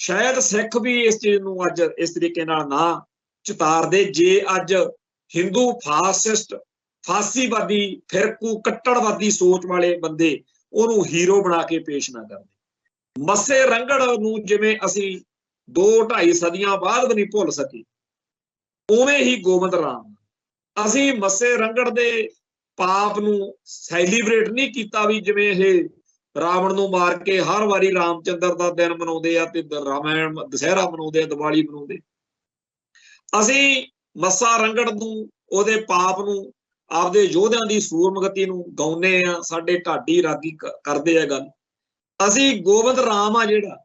ਸ਼ਾਇਦ ਸਿੱਖ ਵੀ ਇਸ ਚੀਜ਼ ਨੂੰ ਅੱਜ ਇਸ ਤਰੀਕੇ ਨਾਲ ਨਾ ਚਿਤਾਰਦੇ, ਜੇ ਅੱਜ ਹਿੰਦੂ ਫਾਸਿਸਟ, ਫਾਸੀਵਾਦੀ, ਫਿਰਕੂ ਕੱਟੜਵਾਦੀ ਸੋਚ ਵਾਲੇ ਬੰਦੇ ਉਹਨੂੰ ਹੀਰੋ ਬਣਾ ਕੇ ਪੇਸ਼ ਨਾ ਕਰਦੇ। ਮੱਸੇ ਰੰਘੜ ਨੂੰ ਜਿਵੇਂ ਅਸੀਂ 2-2.5 ਸਦੀਆਂ ਬਾਅਦ ਵੀ ਨਹੀਂ ਭੁੱਲ ਸਕੇ, ਉਵੇਂ ਹੀ ਗੋਬਿੰਦ ਰਾਮ ਅਸੀਂ ਮੱਸੇ ਰੰਘੜ ਦੇ ਪਾਪ ਨੂੰ ਸੈਲੀਬ੍ਰੇਟ ਨਹੀਂ ਕੀਤਾ ਵੀ ਜਿਵੇਂ ਇਹ ਰਾਵਣ ਨੂੰ ਮਾਰ ਕੇ ਹਰ ਵਾਰੀ ਰਾਮਚੰਦਰ ਦਾ ਦਿਨ ਮਨਾਉਂਦੇ ਆ ਤੇ ਰਾਮਾਇਣ ਦੁਸਹਿਰਾ ਮਨਾਉਂਦੇ ਆ, ਦੀਵਾਲੀ ਮਨਾਉਂਦੇ। ਅਸੀਂ ਮੱਸਾ ਰੰਘੜ ਨੂੰ, ਉਹਦੇ ਪਾਪ ਨੂੰ, ਆਪਦੇ ਯੋਧਿਆਂ ਦੀ ਸੂਰਮਗਤੀ ਨੂੰ ਗਾਉਂਦੇ ਆ, ਸਾਡੇ ਢਾਡੀ ਰਾਗੀ ਕਰਦੇ ਆ ਗੱਲ। ਅਸੀਂ ਗੋਬਿੰਦ ਰਾਮ ਆ ਜਿਹੜਾ,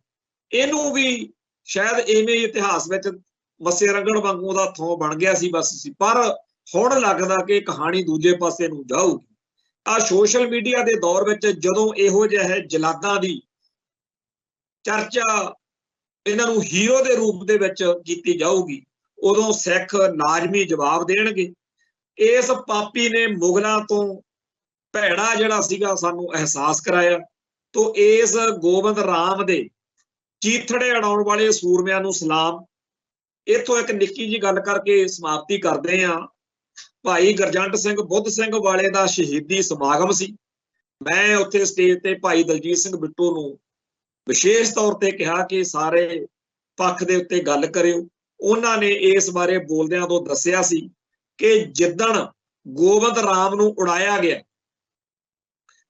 ਇਹਨੂੰ ਵੀ ਸ਼ਾਇਦ ਐਵੇਂ ਇਤਿਹਾਸ ਵਿੱਚ ਮੱਸੇ ਰੰਘੜ ਵਾਂਗੂ ਦਾ ਥੋਂ ਬਣ ਗਿਆ ਸੀ ਬਸ ਸੀ, ਪਰ ਹੁਣ ਲੱਗਦਾ ਕਿ ਕਹਾਣੀ ਦੂਜੇ ਪਾਸੇ ਨੂੰ ਜਾਊਗੀ। ਆ ਸੋਸ਼ਲ ਮੀਡੀਆ ਦੇ ਦੌਰ ਵਿੱਚ ਜਦੋਂ ਇਹੋ ਜਿਹੇ ਜਲਾਦਾਂ ਦੀ ਚਰਚਾ ਇਹਨਾਂ ਨੂੰ ਹੀਰੋ ਦੇ ਰੂਪ ਦੇ ਵਿੱਚ ਕੀਤੀ ਜਾਊਗੀ, ਉਦੋਂ ਸਿੱਖ ਲਾਜ਼ਮੀ ਜਵਾਬ ਦੇਣਗੇ। ਇਸ ਪਾਪੀ ਨੇ ਮੁਗਲਾਂ ਤੋਂ ਭੈੜਾ ਜਿਹੜਾ ਸੀਗਾ ਸਾਨੂੰ ਅਹਿਸਾਸ ਕਰਾਇਆ। ਤੋਂ ਇਸ ਗੋਬਿੰਦ ਰਾਮ ਦੇ ਚੀਥੜੇ ਅੜਾਉਣ ਵਾਲੇ ਸੂਰਮਿਆਂ ਨੂੰ ਸਲਾਮ। ਇੱਥੋਂ ਇੱਕ ਨਿੱਕੀ ਜੀ ਗੱਲ ਕਰਕੇ ਸਮਾਪਤੀ ਕਰਦੇ ਹਾਂ। ਭਾਈ ਗੁਰਜੰਟ ਸਿੰਘ ਬੁੱਧ ਸਿੰਘ ਵਾਲੇ ਦਾ ਸ਼ਹੀਦੀ ਸਮਾਗਮ ਸੀ। ਮੈਂ ਉੱਥੇ ਸਟੇਜ ਤੇ ਭਾਈ ਦਲਜੀਤ ਸਿੰਘ ਬਿੱਟੂ ਨੂੰ ਵਿਸ਼ੇਸ਼ ਤੌਰ ਤੇ ਕਿਹਾ ਕਿ ਸਾਰੇ ਪੱਖ ਦੇ ਉੱਤੇ ਗੱਲ ਕਰਿਓ। ਉਹਨਾਂ ਨੇ ਇਸ ਬਾਰੇ ਬੋਲਦਿਆਂ ਉਦੋਂ ਦੱਸਿਆ ਸੀ ਕਿ ਜਿੱਦਣ ਗੋਬਿੰਦ ਰਾਮ ਨੂੰ ਉਡਾਇਆ ਗਿਆ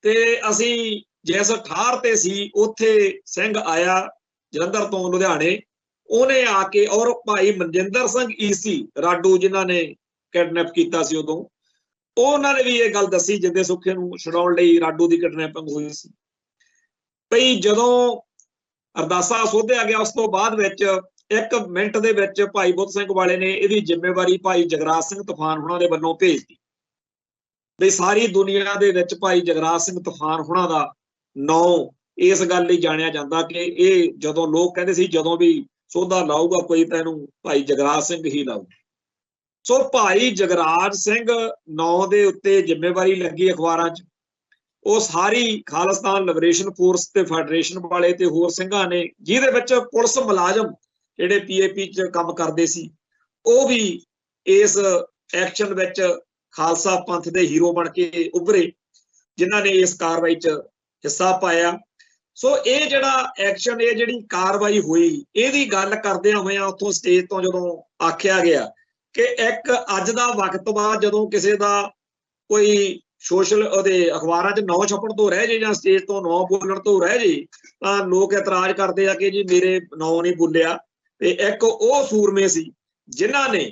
ਤੇ ਅਸੀਂ ਜਿਸ ਠਾਰ ਤੇ ਸੀ, ਉੱਥੇ ਸਿੰਘ ਆਇਆ ਜਲੰਧਰ ਤੋਂ ਲੁਧਿਆਣੇ, ਉਹਨੇ ਆ ਕੇ, ਔਰ ਭਾਈ ਮਨਜਿੰਦਰ ਸਿੰਘ ਈਸੀ ਰਾਡੂ ਜਿਨ੍ਹਾਂ ਨੇ ਕਿਡਨੈਪ ਕੀਤਾ ਸੀ ਉਦੋਂ, ਉਹਨਾਂ ਨੇ ਵੀ ਇਹ ਗੱਲ ਦੱਸੀ ਜਿੰਦੇ ਸੁੱਖੇ ਨੂੰ ਛਡਾਉਣ ਲਈ ਰਾਡੂ ਦੀ ਕਿਡਨੈਪਿੰਗ ਹੋਈ ਸੀ। ਭਈ ਜਦੋਂ ਅਰਦਾਸਾ ਸੋਧਿਆ ਗਿਆ ਉਸ ਤੋਂ ਬਾਅਦ ਵਿੱਚ 1 ਮਿੰਟ ਦੇ ਵਿੱਚ ਭਾਈ ਬੁੱਧ ਸਿੰਘ ਵਾਲੇ ਨੇ ਇਹਦੀ ਜ਼ਿੰਮੇਵਾਰੀ ਭਾਈ ਜਗਰਾਜ ਸਿੰਘ ਤੂਫਾਨ ਹੁਣਾਂ ਦੇ ਵੱਲੋਂ ਭੇਜਤੀ। ਬਈ ਸਾਰੀ ਦੁਨੀਆ ਦੇ ਵਿੱਚ ਭਾਈ ਜਗਰਾਜ ਸਿੰਘ ਤੂਫਾਨ ਹੁਣਾਂ ਦਾ ਨਾਂ ਇਸ ਗੱਲ ਲਈ ਜਾਣਿਆ ਜਾਂਦਾ ਕਿ ਇਹ ਜਦੋਂ ਲੋਕ ਕਹਿੰਦੇ ਸੀ ਜਦੋਂ ਵੀ ਸੋਧਾ ਲਾਊਗਾ ਕੋਈ ਤਾਂ ਇਹਨੂੰ ਭਾਈ ਜਗਰਾਜ ਸਿੰਘ ਹੀ ਲਾਊ। ਸੋ ਭਾਈ ਜਗਰਾਜ ਸਿੰਘ ਨਾਂ ਦੇ ਉੱਤੇ ਜ਼ਿੰਮੇਵਾਰੀ ਲੱਗੀ ਅਖਬਾਰਾਂ 'ਚ। ਉਹ ਸਾਰੀ ਖਾਲਿਸਤਾਨ ਲਿਬਰੇਸ਼ਨ ਫੋਰਸ ਤੇ ਫੈਡਰੇਸ਼ਨ ਵਾਲੇ ਤੇ ਹੋਰ ਸਿੰਘਾਂ ਨੇ, ਜਿਹਦੇ ਵਿੱਚ ਪੁਲਿਸ ਮੁਲਾਜ਼ਮ ਜਿਹੜੇ PAP 'ਚ ਕੰਮ ਕਰਦੇ ਸੀ, ਉਹ ਵੀ ਇਸ ਐਕਸ਼ਨ ਵਿੱਚ ਖਾਲਸਾ ਪੰਥ ਦੇ ਹੀਰੋ ਬਣ ਕੇ ਉੱਭਰੇ, ਜਿਨ੍ਹਾਂ ਨੇ ਇਸ ਕਾਰਵਾਈ 'ਚ ਹਿੱਸਾ ਪਾਇਆ। ਸੋ ਇਹ ਜਿਹੜਾ ਐਕਸ਼ਨ, ਇਹ ਜਿਹੜੀ ਕਾਰਵਾਈ ਹੋਈ, ਇਹਦੀ ਗੱਲ ਕਰਦਿਆਂ ਹੋਇਆਂ ਉੱਥੋਂ ਸਟੇਜ ਤੋਂ ਜਦੋਂ ਆਖਿਆ ਗਿਆ ਕਿ ਇੱਕ ਅੱਜ ਦਾ ਵਕਤ ਬਾਅਦ ਜਦੋਂ ਕਿਸੇ ਦਾ ਕੋਈ ਸੋਸ਼ਲ ਉਹਦੇ ਅਖਬਾਰਾਂ 'ਚ ਨਾਂ ਛਪਣ ਤੋਂ ਰਹਿ ਜੇ ਜਾਂ ਸਟੇਜ ਤੋਂ ਨਾਂ ਬੋਲਣ ਤੋਂ ਰਹਿ ਜੇ ਤਾਂ ਲੋਕ ਇਤਰਾਜ਼ ਕਰਦੇ ਆ ਕਿ ਜੀ ਮੇਰੇ ਨਾਂ ਨਹੀਂ ਬੋਲਿਆ। ਤੇ ਇੱਕ ਉਹ ਸੂਰਮੇ ਸੀ ਜਿਨ੍ਹਾਂ ਨੇ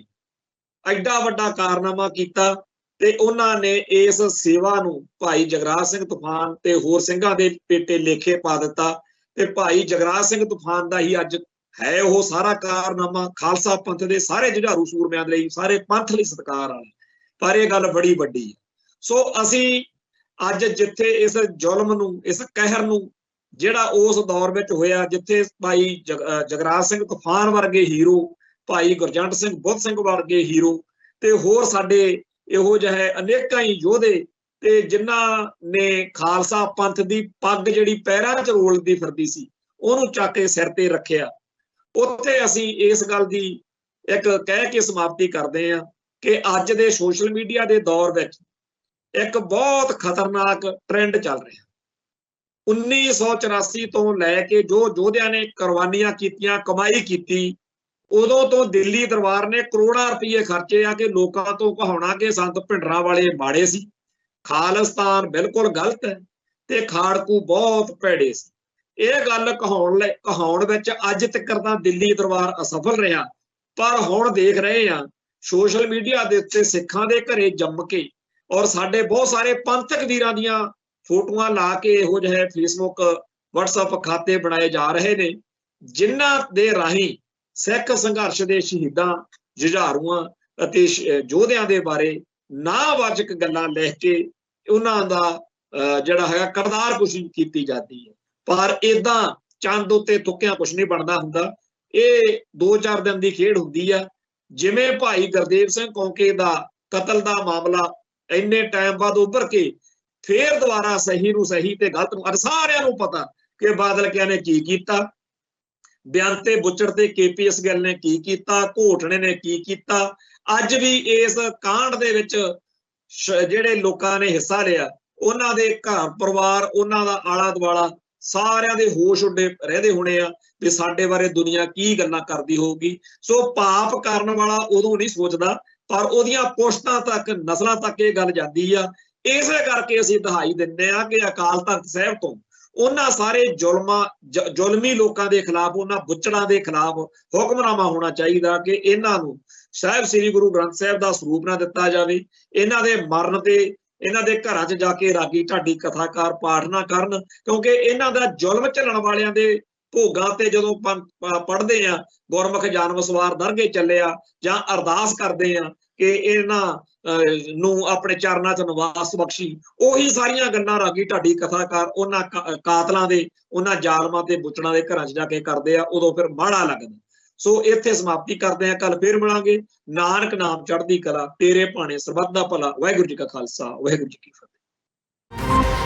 ਐਡਾ ਵੱਡਾ ਕਾਰਨਾਮਾ ਕੀਤਾ ਤੇ ਉਹਨਾਂ ਨੇ ਇਸ ਸੇਵਾ ਨੂੰ ਭਾਈ ਜਗਰਾਜ ਸਿੰਘ ਤੂਫਾਨ ਤੇ ਹੋਰ ਸਿੰਘਾਂ ਦੇ ਪੇਟੇ ਲੇਖੇ ਪਾ ਦਿੱਤਾ। ਤੇ ਭਾਈ ਜਗਰਾਜ ਸਿੰਘ ਤੂਫਾਨ ਦਾ ਹੀ ਅੱਜ ਹੈ ਉਹ ਸਾਰਾ ਕਾਰਨਾਮਾ ਖਾਲਸਾ ਪੰਥ ਦੇ ਸਾਰੇ ਜੁਝਾਰੂ ਸੂਰਮਿਆਂ ਲਈ, ਸਾਰੇ ਪੰਥ ਲਈ ਸਤਿਕਾਰ ਵਾਲਾ। ਪਰ ਇਹ ਗੱਲ ਬੜੀ ਵੱਡੀ ਹੈ। ਸੋ ਅਸੀਂ ਅੱਜ ਜਿੱਥੇ ਇਸ ਜ਼ੁਲਮ ਨੂੰ, ਇਸ ਕਹਿਰ ਨੂੰ ਜਿਹੜਾ ਉਸ ਦੌਰ ਵਿੱਚ ਹੋਇਆ, ਜਿੱਥੇ ਭਾਈ ਜਗਰਾਜ ਸਿੰਘ ਤੂਫਾਨ ਵਰਗੇ ਹੀਰੋ, ਭਾਈ ਗੁਰਜੰਟ ਸਿੰਘ ਬੁੱਧ ਸਿੰਘ ਵਰਗੇ ਹੀਰੋ ਤੇ ਹੋਰ ਸਾਡੇ ਇਹੋ ਜਿਹੇ ਅਨੇਕਾਂ ਹੀ ਯੋਧੇ ਤੇ ਜਿਨ੍ਹਾਂ ਨੇ ਖਾਲਸਾ ਪੰਥ ਦੀ ਪੱਗ ਜਿਹੜੀ ਪੈਰਾਂ 'ਚ ਰੋਲਦੀ ਫਿਰਦੀ ਸੀ ਉਹਨੂੰ ਚੱਕ ਕੇ ਸਿਰ ਤੇ ਰੱਖਿਆ। ਉੱਥੇ ਅਸੀਂ ਇਸ ਗੱਲ ਦੀ ਇੱਕ ਕਹਿ ਕੇ ਸਮਾਪਤੀ ਕਰਦੇ ਹਾਂ ਕਿ ਅੱਜ ਦੇ ਸੋਸ਼ਲ ਮੀਡੀਆ ਦੇ ਦੌਰ ਵਿੱਚ ਇੱਕ ਬਹੁਤ ਖਤਰਨਾਕ ਟ੍ਰੈਂਡ ਚੱਲ ਰਿਹਾ। 1984 ਤੋਂ ਲੈ ਕੇ ਜੋ ਯੋਧਿਆਂ ਨੇ ਕੁਰਬਾਨੀਆਂ ਕੀਤੀਆਂ, ਕਮਾਈ ਕੀਤੀ, ਉਦੋਂ ਤੋਂ ਦਿੱਲੀ ਦਰਬਾਰ ਨੇ ਕਰੋੜਾਂ ਰੁਪਏ ਖਰਚੇ ਆ ਕਿ ਲੋਕਾਂ ਤੋਂ ਕਹਾਉਣਾ ਕਿ ਸੰਤ ਭਿੰਡਰਾਂ ਵਾਲੇ ਮਾੜੇ ਸੀ, ਖਾਲਿਸਤਾਨ ਬਿਲਕੁਲ ਗਲਤ ਹੈ ਤੇ ਖਾੜਕੂ ਬਹੁਤ ਭੈੜੇ ਸੀ। ਇਹ ਗੱਲ ਕਹਾਉਣ ਵਿੱਚ ਅੱਜ ਤੱਕ ਤਾਂ ਦਿੱਲੀ ਦਰਬਾਰ ਅਸਫਲ ਰਿਹਾ। ਪਰ ਹੁਣ ਦੇਖ ਰਹੇ ਆ ਸੋਸ਼ਲ ਮੀਡੀਆ ਦੇ ਉੱਤੇ ਸਿੱਖਾਂ ਦੇ ਘਰੇ ਜੰਮ ਕੇ ਔਰ ਸਾਡੇ ਬਹੁਤ ਸਾਰੇ ਪੰਥਕ ਵੀਰਾਂ ਦੀਆਂ ਫੋਟੋਆਂ ਲਾ ਕੇ ਇਹੋ ਜਿਹੇ ਫੇਸਬੁੱਕ WhatsApp ਖਾਤੇ ਬਣਾਏ ਜਾ ਰਹੇ ਨੇ, ਜਿਨ੍ਹਾਂ ਦੇ ਰਾਹੀਂ ਸਿੱਖ ਸੰਘਰਸ਼ ਦੇ ਸ਼ਹੀਦਾਂ, ਜੁਝਾਰੂਆਂ ਅਤੇ ਯੋਧਿਆਂ ਦੇ ਬਾਰੇ ਨਾਵਾਚਕ ਗੱਲਾਂ ਲਿਖ ਕੇ ਉਹਨਾਂ ਦਾ ਜਿਹੜਾ ਹੈਗਾ ਕਰਤਾਰਕੁਸ਼ੀ ਕੀਤੀ ਜਾਂਦੀ ਹੈ। ਪਰ ਏਦਾਂ ਚੰਦ ਉੱਤੇ ਥੁੱਕਿਆਂ ਕੁਛ ਨਹੀਂ ਬਣਦਾ ਹੁੰਦਾ। ਇਹ 2-4 ਦਿਨ ਦੀ ਖੇਡ ਹੁੰਦੀ ਆ। ਜਿਵੇਂ ਭਾਈ ਗੁਰਦੇਵ ਸਿੰਘ ਕੌਂਕੇ ਦਾ ਕਤਲ ਦਾ ਮਾਮਲਾ ਇੰਨੇ ਟਾਈਮ ਬਾਅਦ ਉੱਭਰ ਕੇ ਫੇਰ ਦੁਬਾਰਾ ਸਹੀ ਨੂੰ ਸਹੀ ਤੇ ਗਲਤ ਨੂੰ, ਅੱਜ ਸਾਰਿਆਂ ਨੂੰ ਪਤਾ ਕਿ ਬਾਦਲ ਕਿਆ ਨੇ ਕੀ ਕੀਤਾ, ਬਿਆੰਤੇ ਬੁੱਚੜ ਤੇ KPS ਗਿੱਲ ਨੇ ਕੀ ਕੀਤਾ, ਘੋਟਣੇ ਨੇ ਕੀ ਕੀਤਾ। ਅੱਜ ਵੀ ਇਸ ਕਾਂਡ ਦੇ ਵਿੱਚ ਜਿਹੜੇ ਲੋਕਾਂ ਨੇ ਹਿੱਸਾ ਲਿਆ, ਉਹਨਾਂ ਦੇ ਘਰ ਪਰਿਵਾਰ, ਉਹਨਾਂ ਦਾ ਆਲਾ ਦੁਆਲਾ ਸਾਰਿਆਂ ਦੇ ਹੋਸ਼ ਉੱਡੇ ਰਹਿੰਦੇ ਹੋਣੇ ਆ ਵੀ ਸਾਡੇ ਬਾਰੇ ਦੁਨੀਆ ਕੀ ਗੱਲਾਂ ਕਰਦੀ ਹੋਊਗੀ। ਸੋ ਪਾਪ ਕਰਨ ਵਾਲਾ ਉਦੋਂ ਨਹੀਂ ਸੋਚਦਾ, ਪਰ ਉਹਦੀਆਂ ਪੁਸ਼ਤਾਂ ਤੱਕ, ਨਸਲਾਂ ਤੱਕ ਇਹ ਗੱਲ ਜਾਂਦੀ ਆ। ਇਸੇ ਕਰਕੇ ਅਸੀਂ ਦਹਾਈ ਦਿੰਦੇ ਆ ਕਿ ਅਕਾਲ ਤਖਤ ਸਾਹਿਬ ਤੋਂ ਉਹਨਾਂ ਸਾਰੇ ਜ਼ੁਲਮੀ ਲੋਕਾਂ ਦੇ ਖਿਲਾਫ, ਉਹਨਾਂ ਬੁੱਚੜਾਂ ਦੇ ਖਿਲਾਫ ਹੁਕਮਨਾਮਾ ਹੋਣਾ ਚਾਹੀਦਾ ਕਿ ਇਹਨਾਂ ਨੂੰ ਸਾਹਿਬ ਸ੍ਰੀ ਗੁਰੂ ਗ੍ਰੰਥ ਸਾਹਿਬ ਦਾ ਸਰੂਪ ਨਾ ਦਿੱਤਾ ਜਾਵੇ। ਇਹਨਾਂ ਦੇ ਮਰਨ ਤੇ ਇਹਨਾਂ ਦੇ ਘਰਾਂ 'ਚ ਜਾ ਕੇ ਰਾਗੀ ਢਾਡੀ ਕਥਾਕਾਰ ਪਾਠ ਨਾ ਕਰਨ, ਕਿਉਂਕਿ ਇਹਨਾਂ ਦਾ ਜ਼ੁਲਮ ਝੱਲਣ ਵਾਲਿਆਂ ਦੇ ਭੋਗਾਂ ਤੇ ਜਦੋਂ ਪੜ੍ਹਦੇ ਆ ਗੁਰਮੁਖ ਜਨਮ ਸਵਾਰ ਦਰਗੇ ਚੱਲਿਆ ਜਾਂ ਅਰਦਾਸ ਕਰਦੇ ਆ ਕਿ ਇਹਨਾਂ ਨੂੰ ਆਪਣੇ ਚਰਨਾਂ 'ਚ ਨਿਵਾਸ ਬਖਸ਼ੀ, ਉਹੀ ਸਾਰੀਆਂ ਗੱਲਾਂ ਰਾਗੀ ਢਾਡੀ ਕਥਾਕਾਰ ਉਹਨਾਂ ਕਾਤਲਾਂ ਦੇ, ਉਹਨਾਂ ਜ਼ਾਲਮਾਂ ਤੇ ਬੁੱਚੜਾਂ ਦੇ ਘਰਾਂ 'ਚ ਜਾ ਕੇ ਕਰਦੇ ਆ, ਉਦੋਂ ਫਿਰ ਮਾੜਾ ਲੱਗਦਾ। ਸੋ ਇੱਥੇ ਸਮਾਪਤੀ ਕਰਦੇ ਆ, ਕੱਲ ਫੇਰ ਮਿਲਾਂਗੇ। ਨਾਨਕ ਨਾਮ ਚੜ੍ਹਦੀ ਕਲਾ, ਤੇਰੇ ਭਾਣੇ ਸਰਬੱਤ ਦਾ ਭਲਾ। ਵਾਹਿਗੁਰੂ ਜੀ ਕਾ ਖਾਲਸਾ, ਵਾਹਿਗੁਰੂ ਜੀ ਕੀ ਫਤਿਹ।